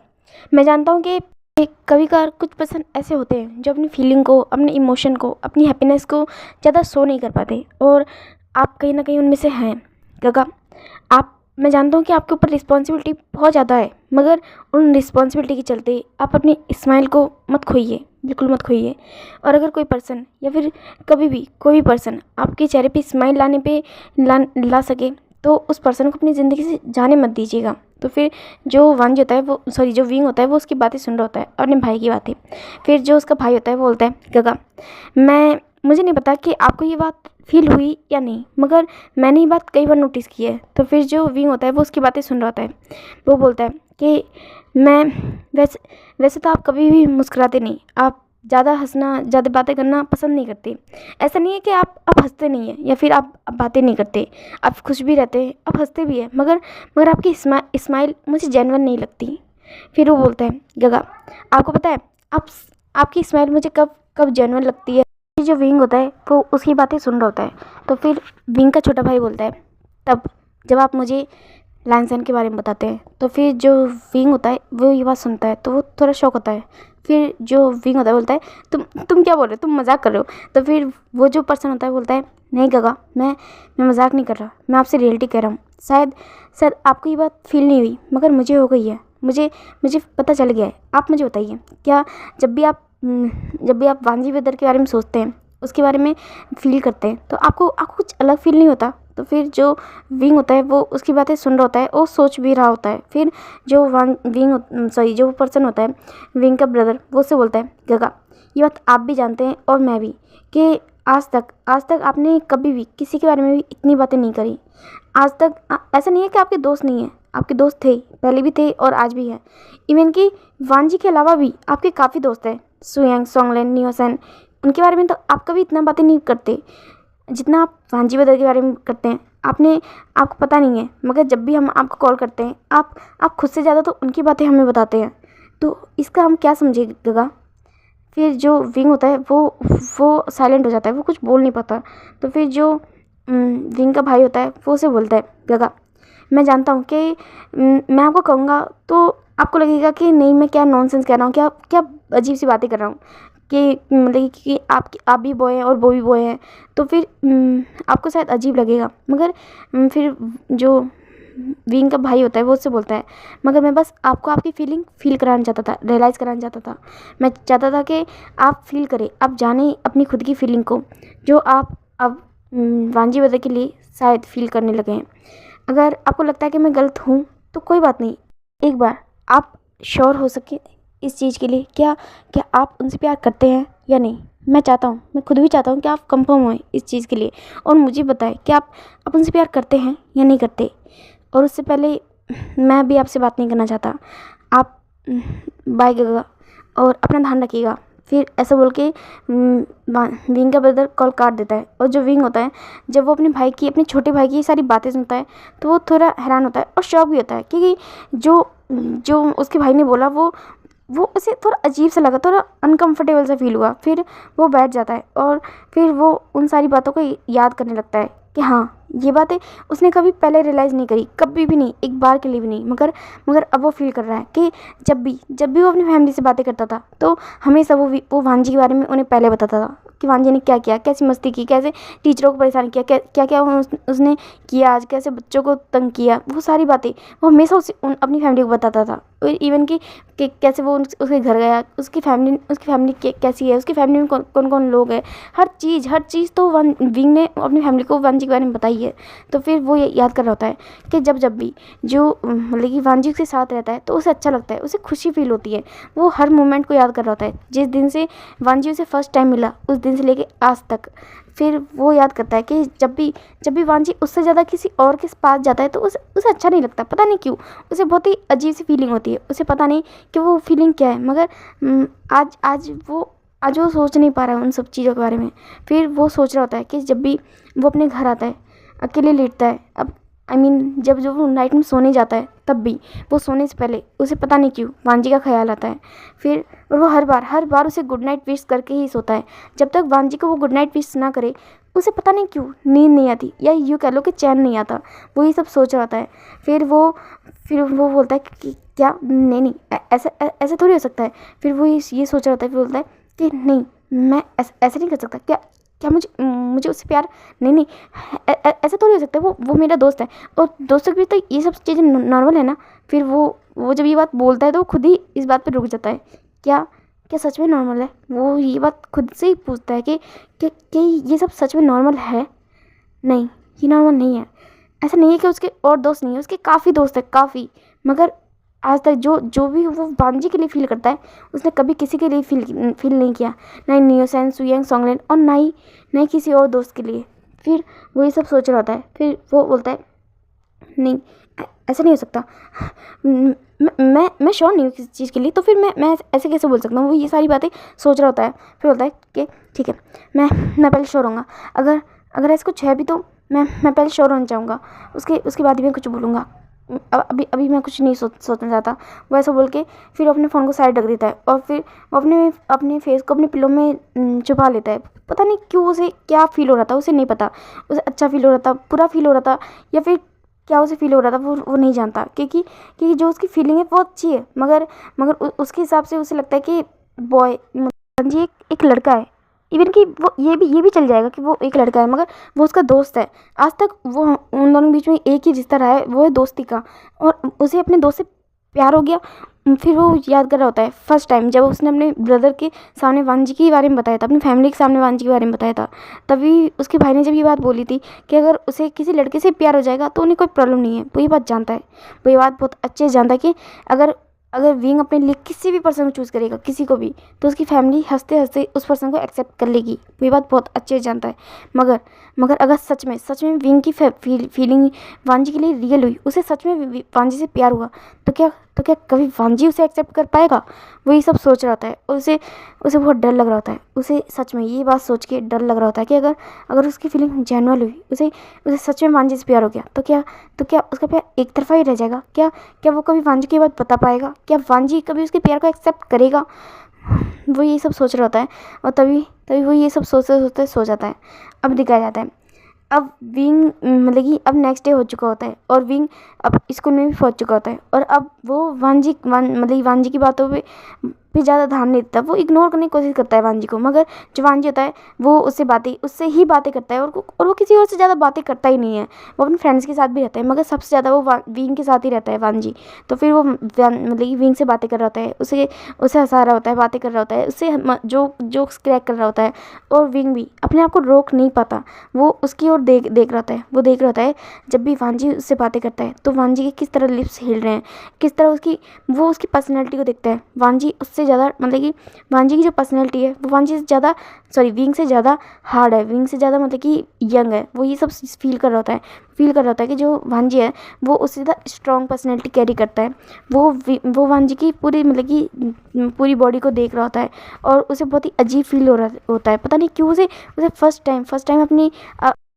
मैं जानता हूँ कि कभी कभार कुछ पर्सन ऐसे होते हैं जो अपनी फीलिंग को, अपने इमोशन को, अपनी हैप्पीनेस को ज़्यादा शो नहीं कर पाते और आप कहीं ना कहीं उनमें से हैं गगा। मैं जानता हूँ कि आपके ऊपर रिस्पॉन्सिबिलिटी बहुत ज़्यादा है, मगर उन रिस्पॉन्सिबिलिटी के चलते आप अपनी स्माइल को मत खोइए, बिल्कुल मत खोइए। और अगर कोई पर्सन या फिर कभी भी कोई भी पर्सन आपके चेहरे पे स्माइल ला सके तो उस पर्सन को अपनी ज़िंदगी से जाने मत दीजिएगा। तो फिर जो जो विंग होता है वो उसकी बातें सुन रहा होता है, अपने भाई की बातें। फिर जो उसका भाई होता है वो बोलता है गगा मुझे नहीं पता कि आपको ये बात फील हुई या नहीं, मगर मैंने ये बात कई बार नोटिस की है। तो फिर जो विंग होता है वो उसकी बातें सुन रहा होता है, वो बोलता है कि मैं वैसे तो आप कभी भी मुस्कुराते नहीं, आप ज़्यादा हंसना, ज़्यादा बातें करना पसंद नहीं करते। ऐसा नहीं है कि आप हंसते नहीं हैं या फिर आप बातें नहीं करते, आप खुश भी रहते हैं, आप हंसते भी हैं, मगर आपकी स्माइल मुझे जेन्युइन नहीं लगती। फिर वो बोलता है गगा आपको पता है आपकी स्माइल मुझे कब जेन्युइन लगती है। जो विंग होता है वो उसकी बातें सुन रहा होता है। तो फिर विंग का छोटा भाई बोलता है तब जब आप मुझे लाइनसन के बारे में बताते हैं। तो फिर जो विंग होता है वो ये बात सुनता है तो वो थोड़ा शॉक होता है। फिर जो विंग होता है बोलता है तुम क्या बोल रहे हो, तुम मजाक कर रहे हो। तो फिर वो जो पर्सन होता है बोलता है नहीं गगा मैं मजाक नहीं कर रहा, मैं आपसे रियलिटी कह रहा हूँ। शायद आपको ये बात फील नहीं हुई मगर मुझे हो गई है, मुझे पता चल गया है। आप मुझे बताइए क्या जब भी आप वांजी ब्रदर के बारे में सोचते हैं, उसके बारे में फील करते हैं तो आपको कुछ अलग फील नहीं होता। तो फिर जो विंग होता है वो उसकी बातें सुन रहा होता है और सोच भी रहा होता है। फिर जो जो पर्सन होता है विंग का ब्रदर, वो उससे बोलता है गगा, ये बात आप भी जानते हैं और मैं भी, कि आज तक आपने कभी भी किसी के बारे में भी इतनी बातें नहीं करी। आज तक ऐसा नहीं है कि आपके दोस्त नहीं हैं, आपके दोस्त थे, पहले भी थे और आज भी है। इवन कि वांजी के अलावा भी आपके काफ़ी दोस्त हैं, सुयांग, सोंगलेन, नियोसन, उनके बारे में तो आप कभी इतना बातें नहीं करते जितना आप वांजी ब्रदर के बारे में करते हैं। आपको पता नहीं है, मगर जब भी हम आपको कॉल करते हैं आप खुद से ज़्यादा तो उनकी बातें हमें बताते हैं। तो इसका हम क्या समझे गगा। फिर जो विंग होता है वो साइलेंट हो जाता है, वो कुछ बोल नहीं पाता। तो फिर जो विंग का भाई होता है वो उसे बोलता है गगा, मैं जानता हूँ कि मैं आपको कहूँगा तो आपको लगेगा कि नहीं, मैं क्या नॉनसेंस कह रहा हूँ, क्या अजीब सी बातें कर रहा हूँ, कि मतलब कि आप भी बॉय हैं और वो भी बॉय हैं, तो फिर आपको शायद अजीब लगेगा। मगर फिर जो विंग का भाई होता है वो उससे बोलता है, मगर मैं बस आपको आपकी फीलिंग फील कराना चाहता था, रियलाइज़ कराना चाहता था। मैं चाहता था कि आप फील करें, आप जाने अपनी खुद की फीलिंग को, जो आप अब वांजी ब्रदर के लिए शायद फील करने लगे हैं। अगर आपको लगता है कि मैं गलत हूँ तो कोई बात नहीं, एक बार आप श्योर हो सके इस चीज़ के लिए, क्या आप उनसे प्यार करते हैं या नहीं। मैं चाहता हूँ, मैं खुद भी चाहता हूँ कि आप कंफर्म हों इस चीज़ के लिए और मुझे बताएं कि आप उनसे प्यार करते हैं या नहीं करते। और उससे पहले मैं भी आपसे बात नहीं करना चाहता। आप बाय गगा और अपना ध्यान रखिएगा। फिर ऐसा बोल के विंग का ब्रदर कॉल काट देता है। और जो विंग होता है, जब वो अपने छोटे भाई की ये सारी बातें सुनता है तो वो थोड़ा हैरान होता है और शॉक भी होता है, क्योंकि जो उसके भाई ने बोला वो उसे थोड़ा अजीब सा लगा, थोड़ा अनकंफर्टेबल सा फील हुआ। फिर वो बैठ जाता है और फिर वो उन सारी बातों को याद करने लगता है कि हाँ, ये बातें उसने कभी पहले रियलाइज़ नहीं करी, कभी भी नहीं, एक बार के लिए भी नहीं। मगर अब वो फील कर रहा है कि जब भी वो अपनी फैमिली से बातें करता था तो हमेशा वो वांजी के बारे में उन्हें पहले बताता था कि वांजी ने क्या किया, कैसी मस्ती की, कैसे टीचरों को परेशान किया, क्या उसने किया आज, कैसे बच्चों को तंग किया। वो सारी बातें वो हमेशा अपनी फैमिली को बताता था। इवन कि कैसे वो उसके घर गया, उसकी फैमिली कैसी है, उसकी फैमिली में कौन कौन लोग हैं, हर चीज़ तो विंग ने अपनी फैमिली को वांजी के बारे में बताई है। तो फिर वो याद कर रहा होता है कि जब भी जो मतलब कि वांजी के साथ रहता है तो उसे अच्छा लगता है, उसे खुशी फील होती है। वो हर मोमेंट को याद कर रहा होता है, जिस दिन से वांजी उसे फर्स्ट टाइम मिला उस दिन से लेके आज तक। फिर वो याद करता है कि जब भी वांजी उससे ज़्यादा किसी और के पास जाता है तो उसे अच्छा नहीं लगता, पता नहीं क्यों। उसे बहुत ही अजीब सी फीलिंग होती है, उसे पता नहीं कि वो फीलिंग क्या है। मगर आज वो सोच नहीं पा रहा है उन सब चीज़ों के बारे में। फिर वो सोच रहा होता है कि जब भी वो अपने घर आता है, अकेले लेटता है, अब जब वो नाइट में सोने जाता है, तब भी वो सोने से पहले उसे पता नहीं क्यों वांजी का ख्याल आता है। फिर और वो हर बार उसे गुड नाइट विश करके ही सोता है। जब तक वांजी को वो गुड नाइट विश ना करे उसे पता नहीं क्यों नींद नहीं आती, या यूँ कह लो कि चैन नहीं आता। वो ये सब सोच रहा होता है। फिर वो बोलता है कि क्या नहीं, ऐसा थोड़ी हो सकता है। फिर वो ये सोच रहा होता है, फिर बोलता है कि नहीं, मैं ऐसे नहीं कर सकता। क्या मुझे उससे प्यार नहीं, ऐसा थोड़ी हो सकता है। वो मेरा दोस्त है और दोस्तों के बीच तो ये सब चीज़ें नॉर्मल है ना। फिर वो जब ये बात बोलता है तो खुद ही इस बात पर रुक जाता है। क्या सच में नॉर्मल है? वो ये बात खुद से ही पूछता है कि ये सब सच में नॉर्मल है? नहीं, ये नॉर्मल नहीं है। ऐसा नहीं है कि उसके और दोस्त नहीं है, उसके काफ़ी दोस्त है, काफ़ी। मगर आज तक जो भी वो वांजी के लिए फील करता है उसने कभी किसी के लिए फील नहीं किया, ना ही नियोसन, सुयांग, सोंगलेन और ना ही किसी और दोस्त के लिए। फिर वो ये सब सोच रहा होता है। फिर वो बोलता है नहीं, ऐसा नहीं हो सकता। मैं श्योर नहीं हूँ किसी चीज़ के लिए, तो फिर मैं ऐसे कैसे बोल सकता हूँ। वो ये सारी बातें सोच रहा होता है। फिर बोलता है कि ठीक है, मैं पहले श्योर होऊंगा। अगर ऐसा कुछ है भी तो मैं पहले श्योर होना चाहूँगा, उसके बाद ही मैं कुछ बोलूँगा। अभी मैं कुछ नहीं सोचना चाहता। वो ऐसा बोल के फिर अपने फ़ोन को साइड रख देता है और फिर वो अपने फेस को अपने पिलो में छुपा लेता है। पता नहीं क्यों उसे क्या फील हो रहा था, उसे नहीं पता। उसे अच्छा फील हो रहा था, बुरा फील हो रहा था, या फिर क्या उसे फील हो रहा था वो नहीं जानता। क्योंकि जो उसकी फीलिंग है वो अच्छी है, मगर उसके हिसाब से उसे लगता है कि बॉय जी एक लड़का है। इवन कि वो ये भी चल जाएगा कि वो एक लड़का है, मगर वो उसका दोस्त है। आज तक वो उन दोनों के बीच में एक ही रिश्ता रहा है, वो है दोस्ती का। और उसे अपने दोस्त से प्यार हो गया। फिर वो याद कर रहा होता है फर्स्ट टाइम जब उसने अपने ब्रदर के सामने वांजी के बारे में बताया था, अपनी फैमिली के सामने वांजी के बारे में बताया था। तभी उसके भाई ने जब ये बात बोली थी कि अगर उसे किसी लड़के से प्यार हो जाएगा तो उन्हें कोई प्रॉब्लम नहीं है, वो ये बात जानता है, वो ये बात बहुत अच्छे से जानता है कि अगर अगर विंग अपने लिए किसी भी पर्सन को चूज़ करेगा, किसी को भी, तो उसकी फैमिली हंसते हंसते उस पर्सन को एक्सेप्ट कर लेगी, वो ये बात बहुत अच्छे से जानता है। मगर मगर अगर सच में विंग की फीलिंग वांजी के लिए रियल हुई, उसे सच में वांजी से प्यार हुआ, तो क्या कभी वांजी उसे एक्सेप्ट कर पाएगा? वो ये सब सोच रहा होता है और उसे उसे बहुत डर लग रहा होता है। उसे सच में ये बात सोच के डर लग रहा होता है कि अगर अगर उसकी फीलिंग जेन्युइन हुई, उसे उसे सच में वांजी से प्यार हो गया, तो क्या उसका प्यार एक तरफा ही रह जाएगा? क्या वो कभी वांजी की बात बता पाएगा? क्या वांजी कभी उसके प्यार को एक्सेप्ट करेगा? वो ये सब सोच रहा होता है और तभी तभी वो ये सब सोचते सोचते सो जाता है। अब दिखाया जाता है, अब विंग मतलब कि अब नेक्स्ट डे हो चुका होता है और विंग अब स्कूल में भी पहुंच चुका होता है और अब वो मतलब वांजी की बातों पे ज़्यादा ध्यान नहीं देता, वो इग्नोर करने की कोशिश करता है वांजी को। मगर जो वांजी होता है वो उससे ही बातें करता है और वो किसी और से ज़्यादा बातें करता ही नहीं है। वो अपने फ्रेंड्स के साथ भी रहता है मगर सबसे ज़्यादा वो विंग के साथ ही रहता है वांजी। तो फिर वो मतलब कि विंग से बातें कर रहा होता है, उसे हंसा रहा होता है, बातें कर रहा होता है, उससे जोक्स क्रैक कर रहा होता है और विंग भी अपने आप को रोक नहीं पाता। वो उसकी ओर देख देख रहा होता है, वो देख रहा होता है जब भी वांजी उससे बातें करता है तो वांजी के किस तरह लिप्स हिल रहे हैं, किस तरह उसकी पर्सनैलिटी को देखता है। वांजी उससे ज़्यादा मतलब कि वांजी की जो पर्सनैलिटी है वो वांजी से ज़्यादा विंग से ज़्यादा हार्ड है, विंग से ज़्यादा मतलब कि यंग है। वो ये सब फील कर रहा होता है कि जो वांजी है वो उससे ज़्यादा स्ट्रॉन्ग पर्सनैलिटी कैरी करता है। वो वांजी की पूरी मतलब कि पूरी बॉडी को देख रहा होता है और उसे बहुत ही अजीब फील हो रहा होता है। पता नहीं क्यों उसे फर्स्ट टाइम अपनी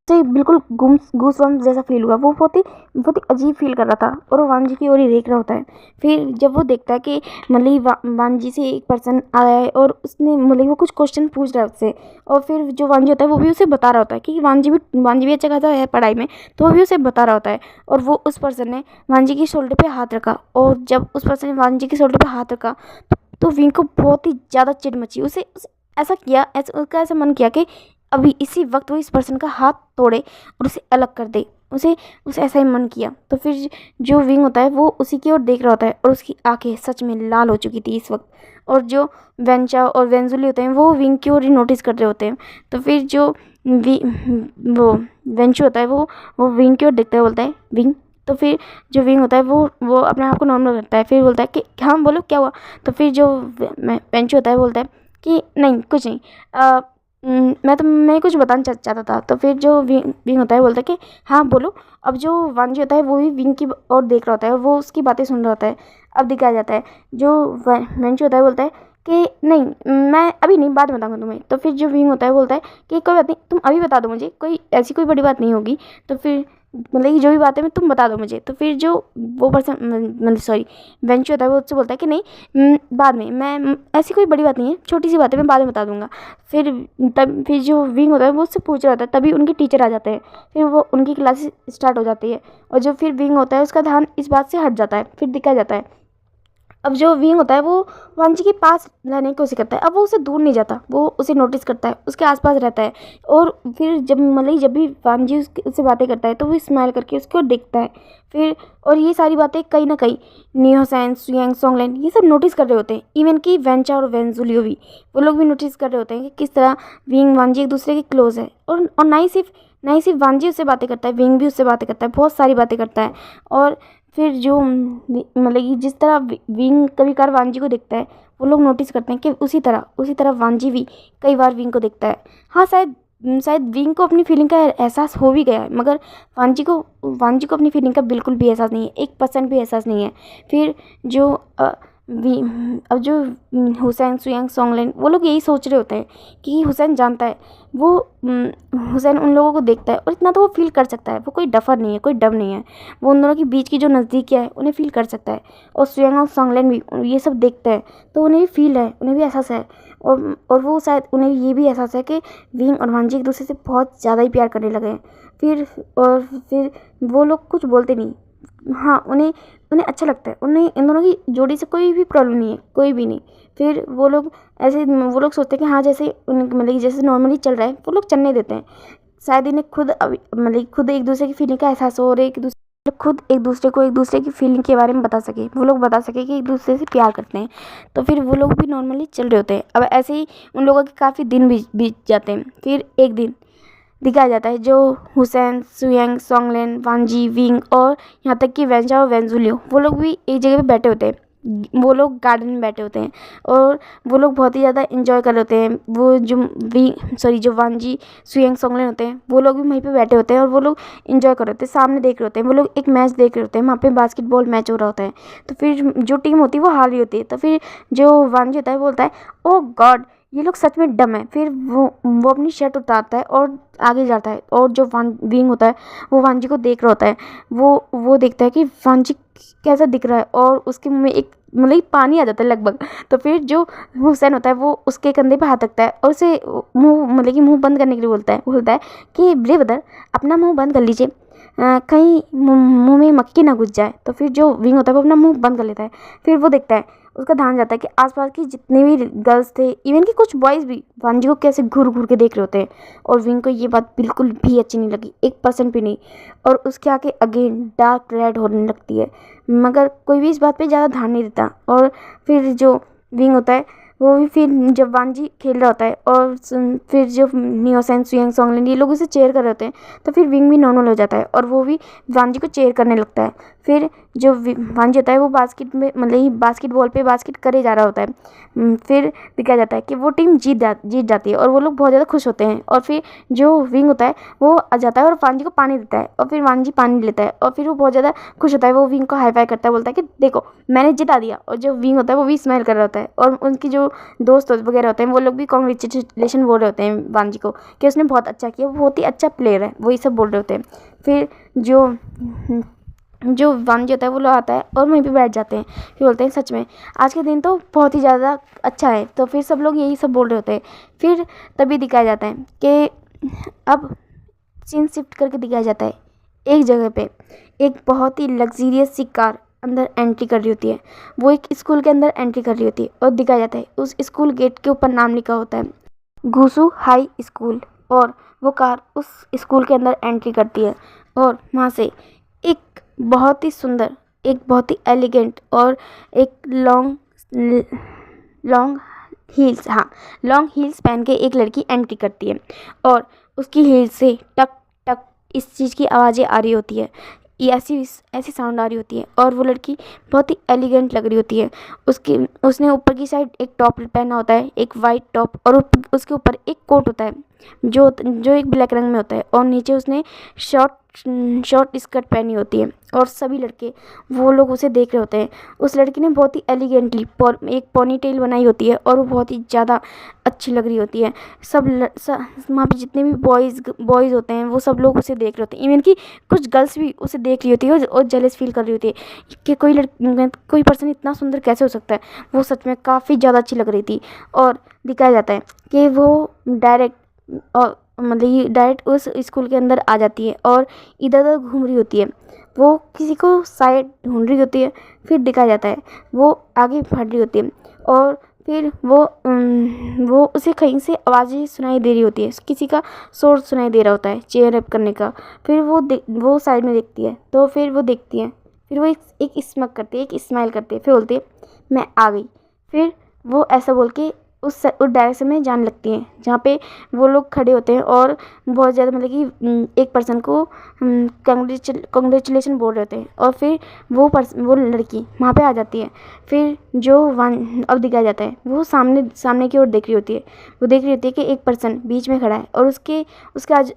से बिल्कुल गूस बम्स जैसा फील हुआ। वो बहुत ही अजीब फील कर रहा था और वो वांजी की ओर ही देख रहा होता है। फिर जब वो देखता है कि मतलब वांजी से एक पर्सन आया है और उसने मतलब वो कुछ क्वेश्चन पूछ रहा है उससे, और फिर जो वांजी होता है वो भी उसे बता रहा होता है कि वांजी भी अच्छा खासा है पढ़ाई में, तो वो भी उसे बता रहा होता है। और वो उस पर्सन ने वांजी की शोल्डर पे हाथ रखा और जब उस पर्सन ने वांजी की शोल्डर पे हाथ रखा तो विंग को बहुत ही ज़्यादा चिढ़ मची। उसे उसका ऐसा मन किया कि अभी इसी वक्त वो इस पर्सन का हाथ तोड़े और उसे अलग कर दे। उसे ऐसा ही मन किया। तो फिर जो विंग होता है वो उसी की ओर देख रहा होता है और उसकी आंखें सच में लाल हो चुकी थी इस वक्त। और जो वेंचा और वेंजुली होते हैं वो विंग की ओर ही नोटिस कर रहे होते हैं। तो फिर जो वो वेंचू होता है वो विंग की ओर देखता है, बोलता है विंग। तो फिर जो विंग होता है वो अपने आप को नॉर्मल करता है, फिर बोलता है कि हाँ बोलो क्या हुआ। तो फिर जो वेंचू होता है बोलता है कि नहीं कुछ नहीं, मैं कुछ बताना चाहता था। तो फिर जो विंग होता है बोलता है कि हाँ बोलो। अब जो वांजी होता है वो भी विंग की ओर देख रहा होता है और वो उसकी बातें सुन रहा होता है। अब दिखाया जाता है जो वेंचू होता है बोलता है कि नहीं मैं अभी नहीं, बाद में बताऊंगा तुम्हें। तो फिर जो विंग होता है बोलता है कि कोई बात नहीं, तुम अभी बता दो मुझे, कोई बड़ी बात नहीं होगी। तो फिर मतलब कि जो भी बात है मैं तुम बता दो मुझे। तो फिर जो वो पर्सन मतलब सॉरी वेंचू होता है वो उससे बोलता है कि नहीं बाद में, मैं ऐसी कोई बड़ी बात नहीं है, छोटी सी बात है, मैं बाद में बता दूंगा। फिर जो विंग होता है वो उससे पूछ रहा होता है, तभी उनके टीचर आ जाते हैं। फिर वो उनकी क्लासेस स्टार्ट हो जाती है और जो फिर विंग होता है उसका ध्यान इस बात से हट जाता है। फिर दिखाया जाता है अब जो विंग होता है वो वांजी के पास रहने की कोशिश करता है। अब वो उससे दूर नहीं जाता, वो उसे नोटिस करता है, उसके आसपास रहता है। और फिर जब भी वांजी उससे बातें करता है तो वो स्माइल करके उसको देखता है। फिर और ये सारी बातें कहीं ना कहीं नियोसैन, सुयांग, सोंगलैन ये सब नोटिस कर रहे होते हैं। इवन कि वेंचा और वेंजुलियो भी, वो लोग भी नोटिस कर रहे होते हैं कि किस तरह विंग वांजी एक दूसरे के क्लोज है। और ना ही सिर्फ वांजी उससे बातें करता है, विंग भी उससे बातें करता है, बहुत सारी बातें करता है। और फिर जो मतलब कि जिस तरह विंग कभी कभार वांजी को देखता है, वो लोग नोटिस करते हैं कि उसी तरह वांजी भी कई बार विंग को देखता है। हाँ शायद विंग को अपनी फीलिंग का एहसास हो भी गया है, मगर वांजी को अपनी फीलिंग का बिल्कुल भी एहसास नहीं है, 1% भी एहसास नहीं है। फिर जो अब जो हुसैन, सुयांग, सोंगलैन वो लोग यही सोच रहे होते हैं कि हुसैन जानता है, वो हुसैन उन लोगों को देखता है और इतना तो वो फील कर सकता है, वो कोई डफर नहीं है, कोई डर नहीं है, वो उन दोनों के बीच की जो नज़दीकियाँ है उन्हें फील कर सकता है। और सुयांग और सोंगलैन भी ये सब देखते हैं तो उन्हें भी फील है, उन्हें भी एहसास है। और वो शायद उन्हें ये भी एहसास है कि विंग और वांजी एक दूसरे से बहुत ज़्यादा ही प्यार करने लगे हैं। फिर वो लोग कुछ बोलते नहीं। हाँ उन्हें अच्छा लगता है, उन्हें इन दोनों की जोड़ी से कोई भी प्रॉब्लम नहीं है, कोई भी नहीं। फिर वो लोग सोचते हैं कि हाँ जैसे मतलब जैसे नॉर्मली चल रहा है वो लोग चलने देते हैं। शायद इन्हें खुद एक दूसरे की फीलिंग का एहसास हो और एक दूसरे खुद एक दूसरे को एक दूसरे की फीलिंग के बारे में बता सके, वो लोग बता सके कि एक दूसरे से प्यार करते हैं। तो फिर वो लोग भी नॉर्मली चल रहे होते हैं। अब ऐसे ही उन लोगों के काफ़ी दिन बीत जाते हैं। फिर एक दिन दिखाया जाता है जो हुसैन, सुयंग, सोंगलेन, वांजी, विंग और यहाँ तक कि वेंजा और वेंजुलियो, वो लोग भी एक जगह पे बैठे होते हैं। वो लोग गार्डन में बैठे होते हैं और वो लोग बहुत ही ज़्यादा इंजॉय कर रहे होते हैं। वो जो वांजी, सुयंग, सोंगलेन होते हैं, वो लोग भी वहीं पे बैठे होते हैं और वो लोग इंजॉय कर रहे होते हैं, सामने देख रहे होते हैं। वो लोग एक मैच देख रहे होते हैं, वहाँ पे बास्केटबॉल मैच हो रहा होता है। तो फिर जो टीम होती है वो हार रही होती है। तो फिर जो वांजी होता है वो बोलता है, ओ गॉड, ये लोग सच में डम है। फिर वो अपनी शर्ट उतारता है और आगे जाता है। और जो विंग होता है वो वांजी को देख रहा होता है। वो देखता है कि वांजी कैसा दिख रहा है और उसके मुंह में एक मतलब पानी आ जाता है लगभग। तो फिर जो हुसैन होता है वो उसके कंधे पे हाथ रखता है और उसे मुंह बंद करने के लिए बोलता है कि ब्रेवदर, अपना मुंह बंद कर लीजिए, कहीं मुंह में मक्खी ना घुस जाए। तो फिर जो विंग होता है वो अपना मुंह बंद कर लेता है। फिर वो देखता है, उसका ध्यान जाता है कि आसपास की जितने भी गर्ल्स थे, इवन कि कुछ बॉयज़ भी वांजी को कैसे घूर घूर के देख रहे होते हैं। और विंग को ये बात बिल्कुल भी अच्छी नहीं लगी, 1% भी नहीं। और उसके आगे अगेन डार्क रेड होने लगती है, मगर कोई भी इस बात पे ज़्यादा ध्यान नहीं देता। और फिर जो विंग होता है वो भी फिर जब वांजी खेल रहा होता है और फिर जो नियोसेन, सुयंग, सोंगलिन ये लोग उसे चेयर कर रहे होते हैं, तो फिर विंग भी नॉर्मल हो जाता है और वो भी वांजी को चेयर करने लगता है। फिर जो वांजी होता है वो बास्केट में मतलब बास्केटबॉल पे बास्केट करे जा रहा होता है। फिर दिखाया जाता है कि वो टीम जीत जाती है और वो लोग बहुत ज़्यादा खुश होते हैं। और फिर जो विंग होता है वो आ जाता है और वांजी को पानी देता है और फिर वांजी पानी लेता है और फिर वो बहुत ज़्यादा खुश होता है। वो विंग को हाई फाई करता है, बोलता है कि देखो मैंने जिता दिया। और जो विंग होता है वो भी स्माइल कर रहा होता है और उनकी जो दोस्त वगैरह होते हैं वो लोग भी कॉन्ग्रेचुलेशन बोल रहे होते हैं वांजी को कि उसने बहुत अच्छा किया, वो बहुत ही अच्छा प्लेयर है, वही सब बोल रहे होते हैं। फिर जो वांजी होता है वो लोग आता है और वहीं पे बैठ जाते हैं। फिर बोलते हैं सच में आज का दिन तो बहुत ही ज़्यादा अच्छा है। तो फिर सब लोग यही सब बोल रहे होते हैं। फिर तभी दिखाया जाता है कि अब सीन शिफ्ट करके दिखाया जाता है, एक जगह पे एक बहुत ही लग्जीरियस सी कार अंदर एंट्री कर रही होती है। वो एक स्कूल के अंदर एंट्री कर रही होती है और दिखाया जाता है उस स्कूल गेट के ऊपर नाम लिखा होता है गुसू हाई स्कूल। और वो कार उस स्कूल के अंदर एंट्री करती है और वहाँ से एक बहुत ही सुंदर, एक बहुत ही एलिगेंट और एक लॉन्ग लॉन्ग हील्स पहन के एक लड़की एंट्री करती है और उसकी हील्स से टक टक इस चीज़ की आवाज़ें आ रही होती है, ये ऐसी साउंड आ रही होती है। और वो लड़की बहुत ही एलिगेंट लग रही होती है। उसने ऊपर की साइड एक टॉप पहना होता है, एक वाइट टॉप, और उसके ऊपर एक कोट होता है जो एक ब्लैक रंग में होता है और नीचे उसने शॉर्ट स्कर्ट पहनी होती है। और सभी लड़के वो लोग उसे देख रहे होते हैं। उस लड़की ने बहुत ही एलिगेंटली एक पोनी टेल बनाई होती है और वो बहुत ही ज़्यादा अच्छी लग रही होती है। वहाँ पे जितने भी बॉयज़ होते हैं वो सब लोग उसे देख रहे होते हैं, इवन कि कुछ गर्ल्स भी उसे देख रही होती है और जेलस फील कर रही होती है कि कोई पर्सन इतना सुंदर कैसे हो सकता है। वो सच में काफ़ी ज़्यादा अच्छी लग रही थी। और दिखाया जाता है कि वो डायरेक्ट उस स्कूल के अंदर आ जाती है और इधर उधर घूम रही होती है। वो किसी को शायद ढूंढ रही होती है। फिर दिखाया जाता है वो आगे बढ़ रही होती है और फिर वो उसे कहीं से आवाज़ें सुनाई दे रही होती है, किसी का शोर सुनाई दे रहा होता है चेयर अप करने का। फिर वो साइड में देखती है, तो फिर वो देखती है, फिर वो एक स्मक करती है, एक स्माइल करती है, फिर बोलती है मैं आ गई। फिर वो ऐसा बोल के उस डायरेक्शन में जाने लगती हैं जहाँ पे वो लोग खड़े होते हैं और बहुत ज़्यादा मतलब कि एक पर्सन को कॉन्ग्रेचुलेशन बोल रहे होते हैं। और फिर वो लड़की वहाँ पे आ जाती है। फिर अब दिखाया जाता है वो सामने की ओर देख रही होती है। वो देख रही होती है कि एक पर्सन बीच में खड़ा है और उसके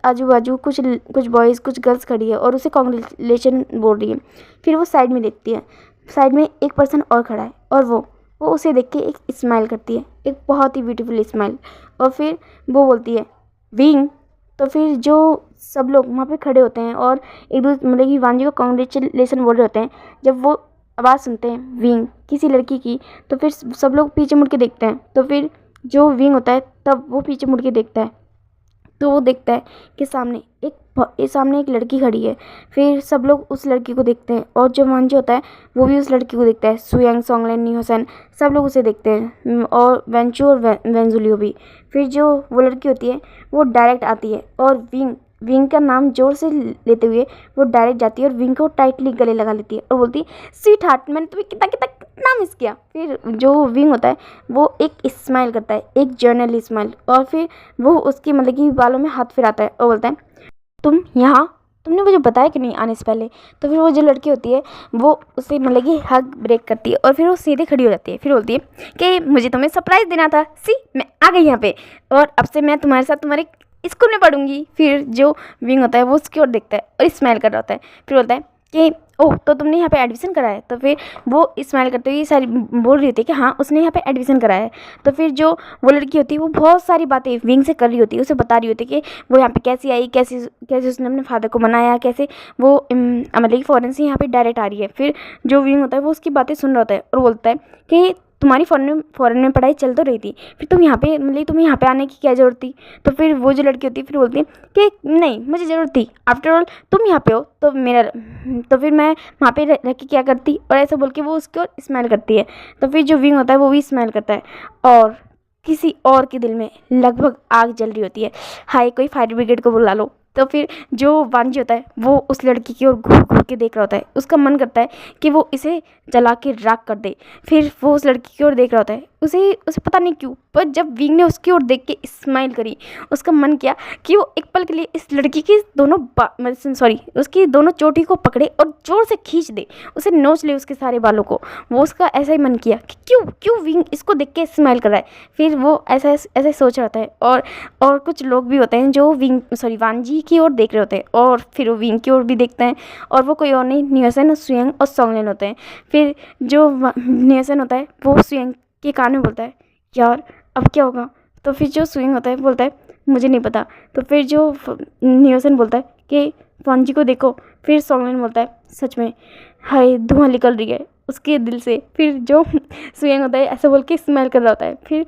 आजू बाजू कुछ बॉयज़, कुछ गर्ल्स खड़ी है और उसे कॉन्ग्रेचुलेशन बोल रही है। फिर वो साइड में देखती है, साइड में एक पर्सन और खड़ा है और वो उसे देख के एक स्माइल करती है, एक बहुत ही ब्यूटीफुल स्माइल। और फिर वो बोलती है विंग। तो फिर जो सब लोग वहाँ पे खड़े होते हैं और एक दूसरे मतलब कि वांजी को कॉन्ग्रेचुलेशन बोल रहे होते हैं। जब वो आवाज़ सुनते हैं विंग किसी लड़की की, तो फिर सब लोग पीछे मुड़ के देखते हैं। तो फिर जो विंग होता है तब वो पीछे मुड़ के देखता है, तो वो देखता है कि सामने एक लड़की खड़ी है। फिर सब लोग उस लड़की को देखते हैं और जो वांजी होता है वो भी उस लड़की को देखता है। सुयंग, सोंगलेन, निहोसेन सब लोग उसे देखते हैं और वेंचू और वेंजुलियो भी। फिर जो वो लड़की होती है वो डायरेक्ट आती है और विंग विंग का नाम जोर से लेते हुए वो डायरेक्ट जाती है और विंग को टाइटली गले लगा लेती है और बोलती है स्वीट हार्ट, मैंने तुम्हें कितना कितना कितना मिस किया। फिर जो विंग होता है वो एक स्माइल करता है, एक जर्नली स्माइल, और फिर वो उसकी मतलब कि बालों में हाथ फिराता है और बोलता है तुम यहाँ, तुमने मुझे बताया कि नहीं आने से पहले। तो फिर वो जो लड़की होती है वो उसे मतलब कि हग ब्रेक करती है और फिर वो सीधे खड़ी हो जाती है। फिर बोलती है कि मुझे तुम्हें सरप्राइज़ देना था, सी मैं आ गई यहाँ पे और अब से मैं तुम्हारे साथ तुम्हारे स्कूल में पढ़ूंगी। फिर जो विंग होता है वो उसकी ओर देखता है और स्माइल कर रहा होता है। फिर बोलता है कि ओह तो तुमने यहाँ पे एडमिशन करा है। तो फिर वो स्माइल करते हुए सारी बोल रही होती है कि हाँ उसने यहाँ पे एडमिशन करा है। तो फिर जो वो लड़की होती है वो बहुत सारी बातें विंग से कर रही होती है, उसे बता रही होती है कि वो यहाँ पे कैसी आई, कैसे कैसे उसने अपने फादर को मनाया, कैसे वो मतलब कि फ़ॉरेन से यहाँ पे डायरेक्ट आ रही है। फिर जो विंग होता है वो उसकी बातें सुन रहा होता है और बोलता है कि तुम्हारी फ़ॉरेन में पढ़ाई चल तो रही थी, फिर तुम यहाँ पे मतलब तुम्हें यहाँ पे आने की क्या ज़रूरत थी। तो फिर वो जो लड़की होती है फिर बोलती है कि नहीं मुझे ज़रूरत थी, आफ्टर ऑल तुम यहाँ पे हो तो मेरा, तो फिर मैं वहाँ पे रह के क्या करती। और ऐसा बोल के वो उसकी ओर स्माइल करती है। तो फिर जो विंग होता है वो भी स्माइल करता है और किसी और के दिल में लगभग आग जल रही होती है, हाय कोई फायर ब्रिगेड को बुला लो। तो फिर जो वांजी होता है वो उस लड़की की ओर घूर घूर के देख रहा होता है, उसका मन करता है कि वो इसे जला के राख कर दे। फिर वो उस लड़की की ओर देख रहा होता है, उसे उसे पता नहीं क्यों, पर जब विंग ने उसकी ओर देख के स्माइल करी उसका मन किया कि वो एक पल के लिए इस लड़की की दोनों उसकी दोनों चोटी को पकड़े और जोर से खींच दे, उसे नोच ले उसके सारे बालों को। वो उसका ऐसा ही मन किया कि क्यों क्यों विंग इसको देख के स्माइल कर रहा है। फिर वो ऐसा ऐसे सोच रहा था और कुछ लोग भी होते हैं जो वांजी की ओर देख रहे होते हैं और फिर वो विंग की ओर भी देखते हैं और वो कोई और नहीं न्योसन, सुयंग और सोंगलिन होते हैं। फिर जो न्योसन होता है वो सुयंग के कान में बोलता है यार अब क्या होगा। तो फिर जो सुयंग होता है बोलता है मुझे नहीं पता। तो फिर जो न्योसन बोलता है कि वांजी को देखो। फिर सोंगलिन बोलता है सच में हाय धुआं निकल रही है उसके दिल से। फिर जो सुयंग होता है ऐसा बोल के स्माइल कर रहा होता है। फिर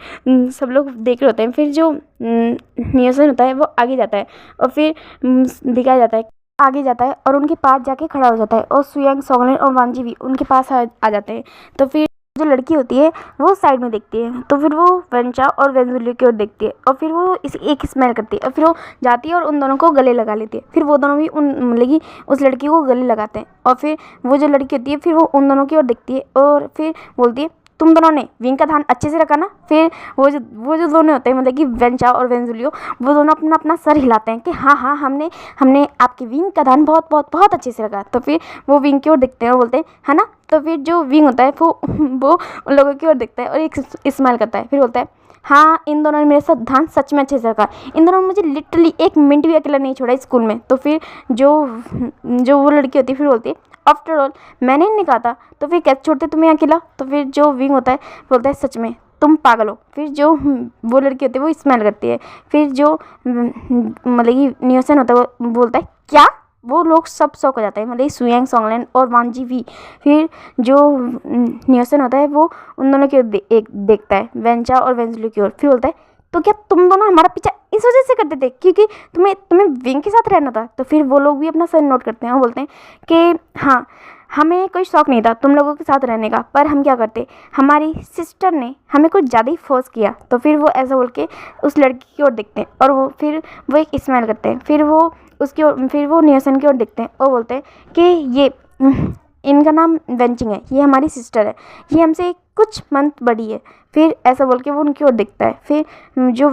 सब लोग देख रहे होते हैं। फिर जो न्योसन होता है वो आगे जाता है और फिर दिखाया जाता है आगे जाता है और उनके पास जाके खड़ा हो जाता है और सुयंग, सोंगलिन और वांजी भी उनके पास आ जाते हैं। तो फिर जो लड़की होती है वो साइड में देखती है। तो फिर वो वेंचा और वेंजुली की ओर देखती है और फिर वो इस एक स्मेल करती है और फिर वो जाती है और उन दोनों को गले लगा लेती है। फिर वो दोनों भी मतलब उस लड़की को गले लगाते हैं और फिर वो जो लड़की होती है फिर वो उन दोनों की ओर देखती है और फिर बोलती है तुम दोनों ने विंग का ध्यान अच्छे से रखा ना। फिर वो जो दोनों होते हैं मतलब कि वेंचा और वेंजुलियो, वो दोनों अपना अपना सर हिलाते हैं कि हाँ हाँ हमने आपके विंग का ध्यान बहुत बहुत बहुत अच्छे से रखा। तो फिर वो विंग की ओर देखते हैं और बोलते हैं है ना। तो फिर जो विंग होता है वो उन लोगों की ओर देखता है और एक स्माइल करता है। फिर बोलता है हाँ इन दोनों ने मेरे साथ ध्यान सच में अच्छे से रखा, इन दोनों ने मुझे लिटरली एक मिनट भी अकेला नहीं छोड़ा स्कूल में। तो फिर जो वो लड़की होती है फिर बोलती है आफ्टर ऑल मैंने नहीं कहा था तो फिर कैसे छोड़ते तुम्हें अकेला। तो फिर जो विंग होता है बोलता है सच में तुम पागल हो। फिर जो वो लड़की होती है वो स्माइल करती है। फिर जो मतलब कि न्योसन होता है वो बोलता है क्या, वो लोग सब शौक हो जाते हैं मतलब सुयंग, सोंगलिन और वांजी भी। फिर जो न्योसन होता है वो उन दोनों की ओर देखता है, वेंचा और वेंजुली की ओर। फिर बोलता है तो क्या तुम दोनों हमारा पीछा इस वजह से करते थे क्योंकि तुम्हें विंग के साथ रहना था। तो फिर वो लोग भी अपना सर नोट करते हैं और बोलते हैं कि हाँ हमें कोई शौक नहीं था तुम लोगों के साथ रहने का, पर हम क्या करते हमारी सिस्टर ने हमें कुछ ज़्यादा ही फोर्स किया। तो फिर वो ऐसा बोल के उस लड़की की ओर देखते हैं और वो एक स्माइल करते हैं। फिर वो न्योसन की ओर देखते हैं और बोलते हैं कि ये इनका नाम वेंचिंग है, ये हमारी सिस्टर है, ये हमसे कुछ मंथ बड़ी है। फिर ऐसा बोल के वो उनकी ओर देखता है। फिर जो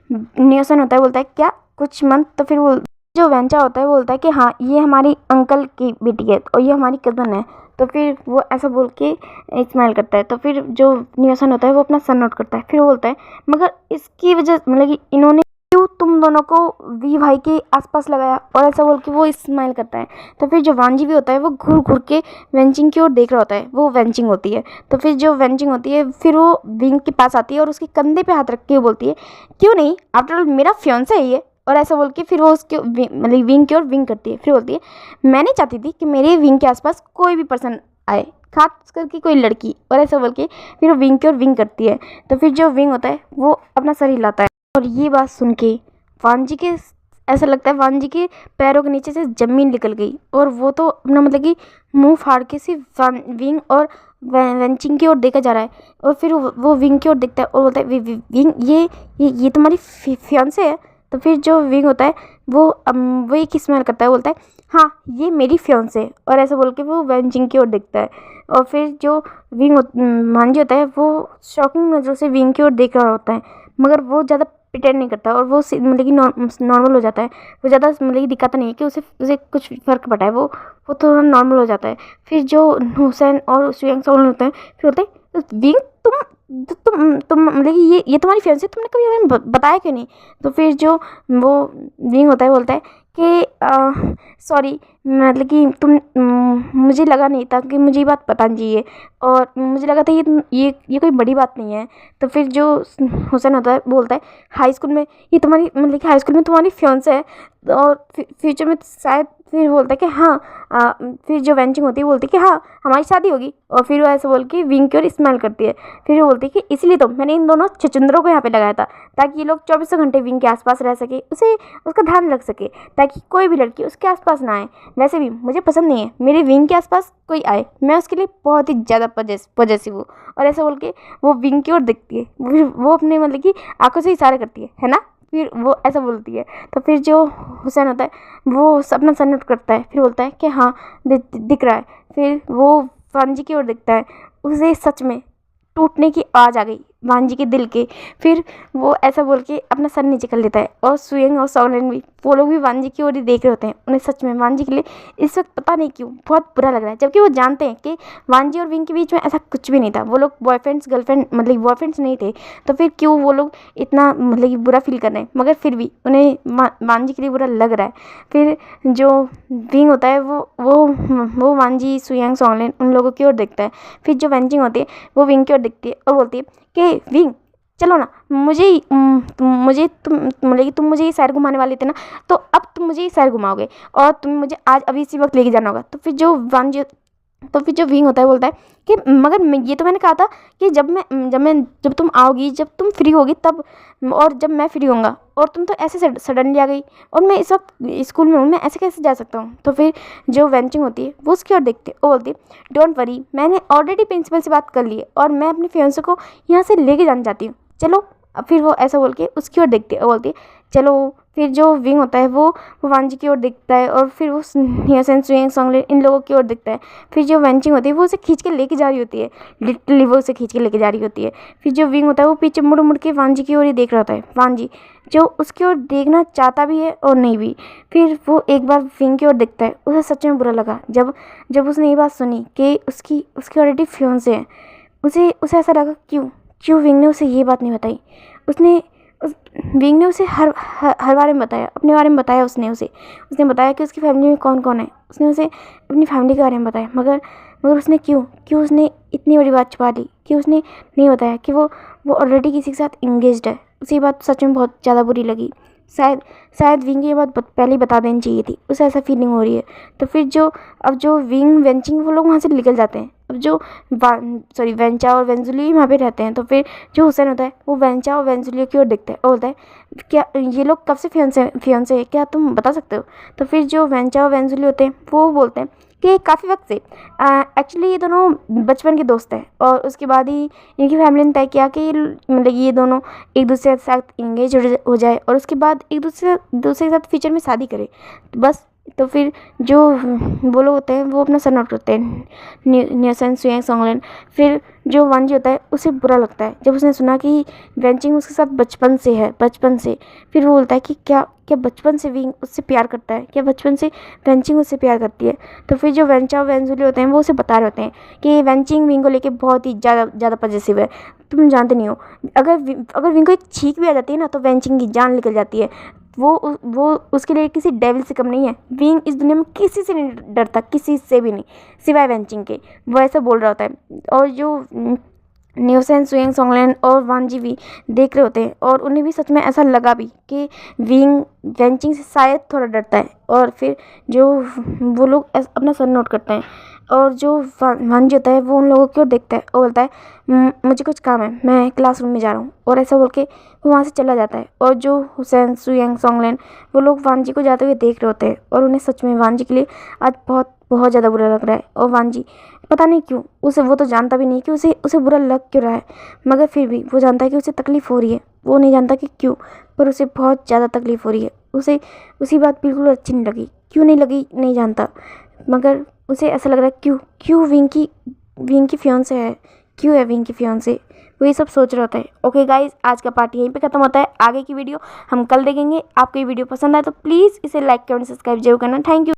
न्योसन होता है बोलता है क्या कुछ मंथ। तो फिर वो जो वेंचा होता है बोलता है कि हाँ ये हमारी अंकल की बेटी है और ये हमारी कज़न है। तो फिर वो ऐसा बोल के स्माइल करता है। तो फिर जो न्योसन होता है वो अपना सर नोट करता है। फिर वो बोलता है मगर इसकी वजह मतलब कि इन्होंने क्यों तुम दोनों को वी भाई के आसपास लगाया, और ऐसा बोल के वो स्माइल करता है। तो फिर जो वांजी भी होता है वो घूर घूर के वेंचिंग की ओर देख रहा होता है, वो वेंचिंग होती है। तो फिर जो वेंचिंग होती है फिर वो विंग के पास आती है और उसके कंधे पे हाथ रख के बोलती है क्यों नहीं, आफ्टर ऑल मेरा फियांसे है ये। और ऐसा बोल के फिर वो उसके मतलब विंग की ओर विंग करती है। फिर बोलती है मैं नहीं चाहती थी कि मेरे विंग के आसपास कोई भी पर्सन आए, खास करके कोई लड़की। और ऐसा बोल के फिर वो विंग की ओर विंग करती है। तो फिर जो विंग होता है वो अपना सर हिलाता है और ये बात सुन के वांजी के ऐसा लगता है वांजी के पैरों के नीचे से ज़मीन निकल गई और वो तो अपना मतलब कि मुंह फाड़ के सिर्फ विंग और वेंचिंग की ओर देखा जा रहा है। और फिर वो विंग की ओर देखता है और बोलता है विंग ये तुम्हारी फियांसे है। तो फिर जो विंग होता है वो एक स्माइल करता है, बोलता है हाँ ये मेरी फियांसे है, और ऐसा बोल के वो वैनजिंग की ओर देखता है। और फिर जो वांजी होता है वो शॉकिंग नज़रों से विंग की ओर देख रहा होता है, मगर वो ज़्यादा प्रिटेंड नहीं करता, और वो मतलब कि नॉर्मल हो जाता है। वो ज़्यादा मतलब कि दिखाता नहीं है कि उसे कुछ फ़र्क पड़ा है, वो थोड़ा नॉर्मल हो जाता है। फिर जो हुसैन और सुयांग सोलन होते हैं, फिर बोलते हैं विंग तुम मतलब कि ये तुम्हारी फियांसे, तुमने कभी हमें बताया क्यों नहीं? तो फिर जो वो विंग होता है बोलता है कि सॉरी, मतलब कि मुझे लगा नहीं था कि मुझे ये बात पता चाहिए, और मुझे लगा था ये कोई बड़ी बात नहीं है। तो फिर जो हुसैन होता है बोलता है हाई स्कूल में ये तुम्हारी मतलब कि हाई स्कूल में तुम्हारी फियांसे है, और फ्यूचर में शायद। फिर बोलता है कि हाँ फिर जो वेंचिंग होती है बोलती है कि हाँ हमारी शादी होगी, और फिर वो ऐसे बोल के विंग की ओर स्माइल करती है। फिर वो बोलती है कि इसलिए तो मैंने इन दोनों छछूंदरों को यहाँ पे लगाया था, ताकि ये लोग 24 घंटे विंग के आसपास रह सके, उसे उसका ध्यान रख सके, ताकि कोई भी लड़की उसके आसपास ना आए। वैसे भी मुझे पसंद नहीं है मेरे विंग के आसपास कोई आए, मैं उसके लिए बहुत ही ज़्यादा पॉजेसिव हूँ। और ऐसा बोल के वो विंग की ओर देखती है, वो अपने मतलब कि आंखों से इशारा करती है ना, फिर वो ऐसा बोलती है। तो फिर जो हुसैन होता है वो अपना सर नोट करता है, फिर बोलता है कि हाँ दिख रहा है। फिर वो वांजी की ओर देखता है, उसे सच में टूटने की आवाज़ आ गई वांजी के दिल के। फिर वो ऐसा बोल के अपना सर नीचे कर लेता है, और सुयंग और सॉलन भी वो लोग भी वांजी की ओर ही देख रहे होते हैं। उन्हें सच में वांजी के लिए इस वक्त पता नहीं क्यों बहुत बुरा लग रहा है, जबकि वो जानते हैं कि वांजी और विंग के बीच में ऐसा कुछ भी नहीं था, वो लोग बॉयफ्रेंड्स गर्लफ्रेंड मतलब बॉयफ्रेंड्स नहीं थे। तो फिर क्यों वो लोग इतना मतलब कि बुरा फील कर रहे हैं, मगर फिर भी उन्हें वांजी के लिए बुरा लग रहा है। फिर जो विंग होता है वो वांजी सुयंग सॉलन उन लोगों की ओर देखता है। फिर जो वेंजिंग होती है वो विंग की ओर देखती है और बोलती है कि विंग चलो ना, मुझे तुम मतलब कि तुम मुझे ये शहर घुमाने वाले थे ना, तो अब तुम मुझे ये शहर घुमाओगे, और तुम मुझे आज अभी इसी वक्त लेके जाना होगा। तो फिर जो विंग होता है बोलता है कि मगर ये तो मैंने कहा था कि जब तुम आओगी, जब तुम फ्री होगी तब, और जब मैं फ्री होऊंगा, और तुम तो ऐसे सडनली आ गई, और मैं इस वक्त स्कूल में हूँ, मैं ऐसे कैसे जा सकता हूँ? तो फिर जो वेंचिंग होती है वो उसकी ओर देखती है, वो बोलती है डोंट वरी, मैंने ऑलरेडी प्रिंसिपल से बात कर ली है, और मैं अपनी फियांसे को यहाँ से लेके जाना चाहती हूँ, चलो। फिर वो ऐसा बोल के उसकी ओर देखती है और बोलती है चलो। फिर जो विंग होता है वो वांजी की ओर देखता है, और फिर वो हियोसेन सुयंग सॉन्गलेन इन लोगों की ओर देखता है। फिर जो वेंचिंग होती है वो उसे खींच के लेके जा रही होती है, लिटरली वो उसे खींच के लेके जा रही होती है। फिर जो विंग होता है वो पीछे मुड़ मुड़ के वांजी की ओर ही देख रहा होता है, वांजी जो उसकी ओर देखना चाहता भी है और नहीं भी। फिर वो एक बार विंग की ओर देखता है, उसे सच में बुरा लगा जब उसने ये बात सुनी कि उसकी ऑलरेडी फियांसे है। उसे ऐसा लगा क्यों विंग ने उसे ये बात नहीं बताई। विंग ने उसे हर बारे में बताया, अपने बारे में बताया। उसने बताया कि उसकी फैमिली में कौन कौन है, उसने उसे अपनी फैमिली के बारे में बताया। मगर उसने क्यों उसने इतनी बड़ी बात छुपा दी कि उसने नहीं बताया कि वो ऑलरेडी किसी के साथ इंगेज्ड है। उसे ये बात सच में बहुत ज़्यादा बुरी लगी। शायद विंग ये बात पहले ही बता देनी चाहिए थी, उसे ऐसा फीलिंग हो रही है। तो फिर अब जो विंग वेंचिंग वो लोग वहाँ से निकल जाते हैं। अब जो वेंचा और वेंजुली वहाँ पे रहते हैं। तो फिर जो हुसैन होता है वो वेंचा और वेंजुली की ओर देखता है और बोलता है क्या ये लोग कब से फियांसे हैं, क्या तुम बता सकते हो? तो फिर जो वेंचा और वेंजुली होते हैं वो बोलते हैं कि काफ़ी वक्त से एक्चुअली ये दोनों बचपन के दोस्त हैं, और उसके बाद ही इनकी फैमिली ने तय किया कि मतलब ये दोनों एक दूसरे के साथ इंगेज हो जाए, और उसके बाद एक दूसरे के साथ फ्यूचर में शादी करें, तो बस। तो फिर जो वो लोग होते हैं वो अपना सर नोट करते हैं, नियोसेन सुयंग सॉन्गलेन। फिर जो वांजी होता है उसे बुरा लगता है जब उसने सुना कि वेंचिंग उसके साथ बचपन से। फिर वो बोलता है कि क्या बचपन से विंग उससे प्यार करता है, क्या बचपन से वेंचिंग उससे प्यार करती है? तो फिर जो वेंचा और वेंजुली होते हैं वो उसे बता रहे होते हैं कि वेंचिंग विंग को लेके बहुत ही ज़्यादा पॉजिटिव है, तुम जानते नहीं हो। अगर विंग को एक छींक भी आ जाती है ना तो वेंचिंग की जान निकल जाती है। वो उसके लिए किसी डेविल से कम नहीं है। विंग इस दुनिया में किसी से नहीं डरता, किसी से भी नहीं, सिवाय वेंचिंग के। वो ऐसा बोल रहा होता है, और जो नियोसेन सुयंग सॉन्गलेन और वांजी भी देख रहे होते हैं, और उन्हें भी सच में ऐसा लगा भी कि विंग वेंचिंग से शायद थोड़ा डरता है। और फिर जो वो लोग अपना सर नोट करते हैं, और जो वांजी होता है वो उन लोगों की ओर देखता है और बोलता है मुझे कुछ काम है, मैं क्लासरूम में जा रहा हूँ, और ऐसा बोल के वो वहाँ से चला जाता है। और जो हुसैन सुयंग सॉन्गलेन वो लोग वांजी को जाते हुए देख रहे होते हैं, और उन्हें सच में वांजी के लिए आज बहुत ज़्यादा बुरा लग रहा है। और वांजी पता नहीं क्यों वो तो जानता भी नहीं कि उसे बुरा लग क्यों रहा है, मगर फिर भी वो जानता है कि उसे तकलीफ़ हो रही है। वो नहीं जानता कि क्यों, पर उसे बहुत ज़्यादा तकलीफ़ हो रही है। उसे उसकी बात बिल्कुल अच्छी नहीं लगी, क्यों नहीं लगी नहीं जानता, मगर उसे ऐसा लग रहा है क्यों विंकी फियांसे है, क्यों है विंकी फियांसे, वो ये सब सोच रहा होता है। ओके गाइज, आज का पार्ट यहीं पे ख़त्म होता है। आगे की वीडियो हम कल देखेंगे। आपको ये वीडियो पसंद आए तो प्लीज़ इसे लाइक कमेंट सब्सक्राइब जरूर करना। Thank you.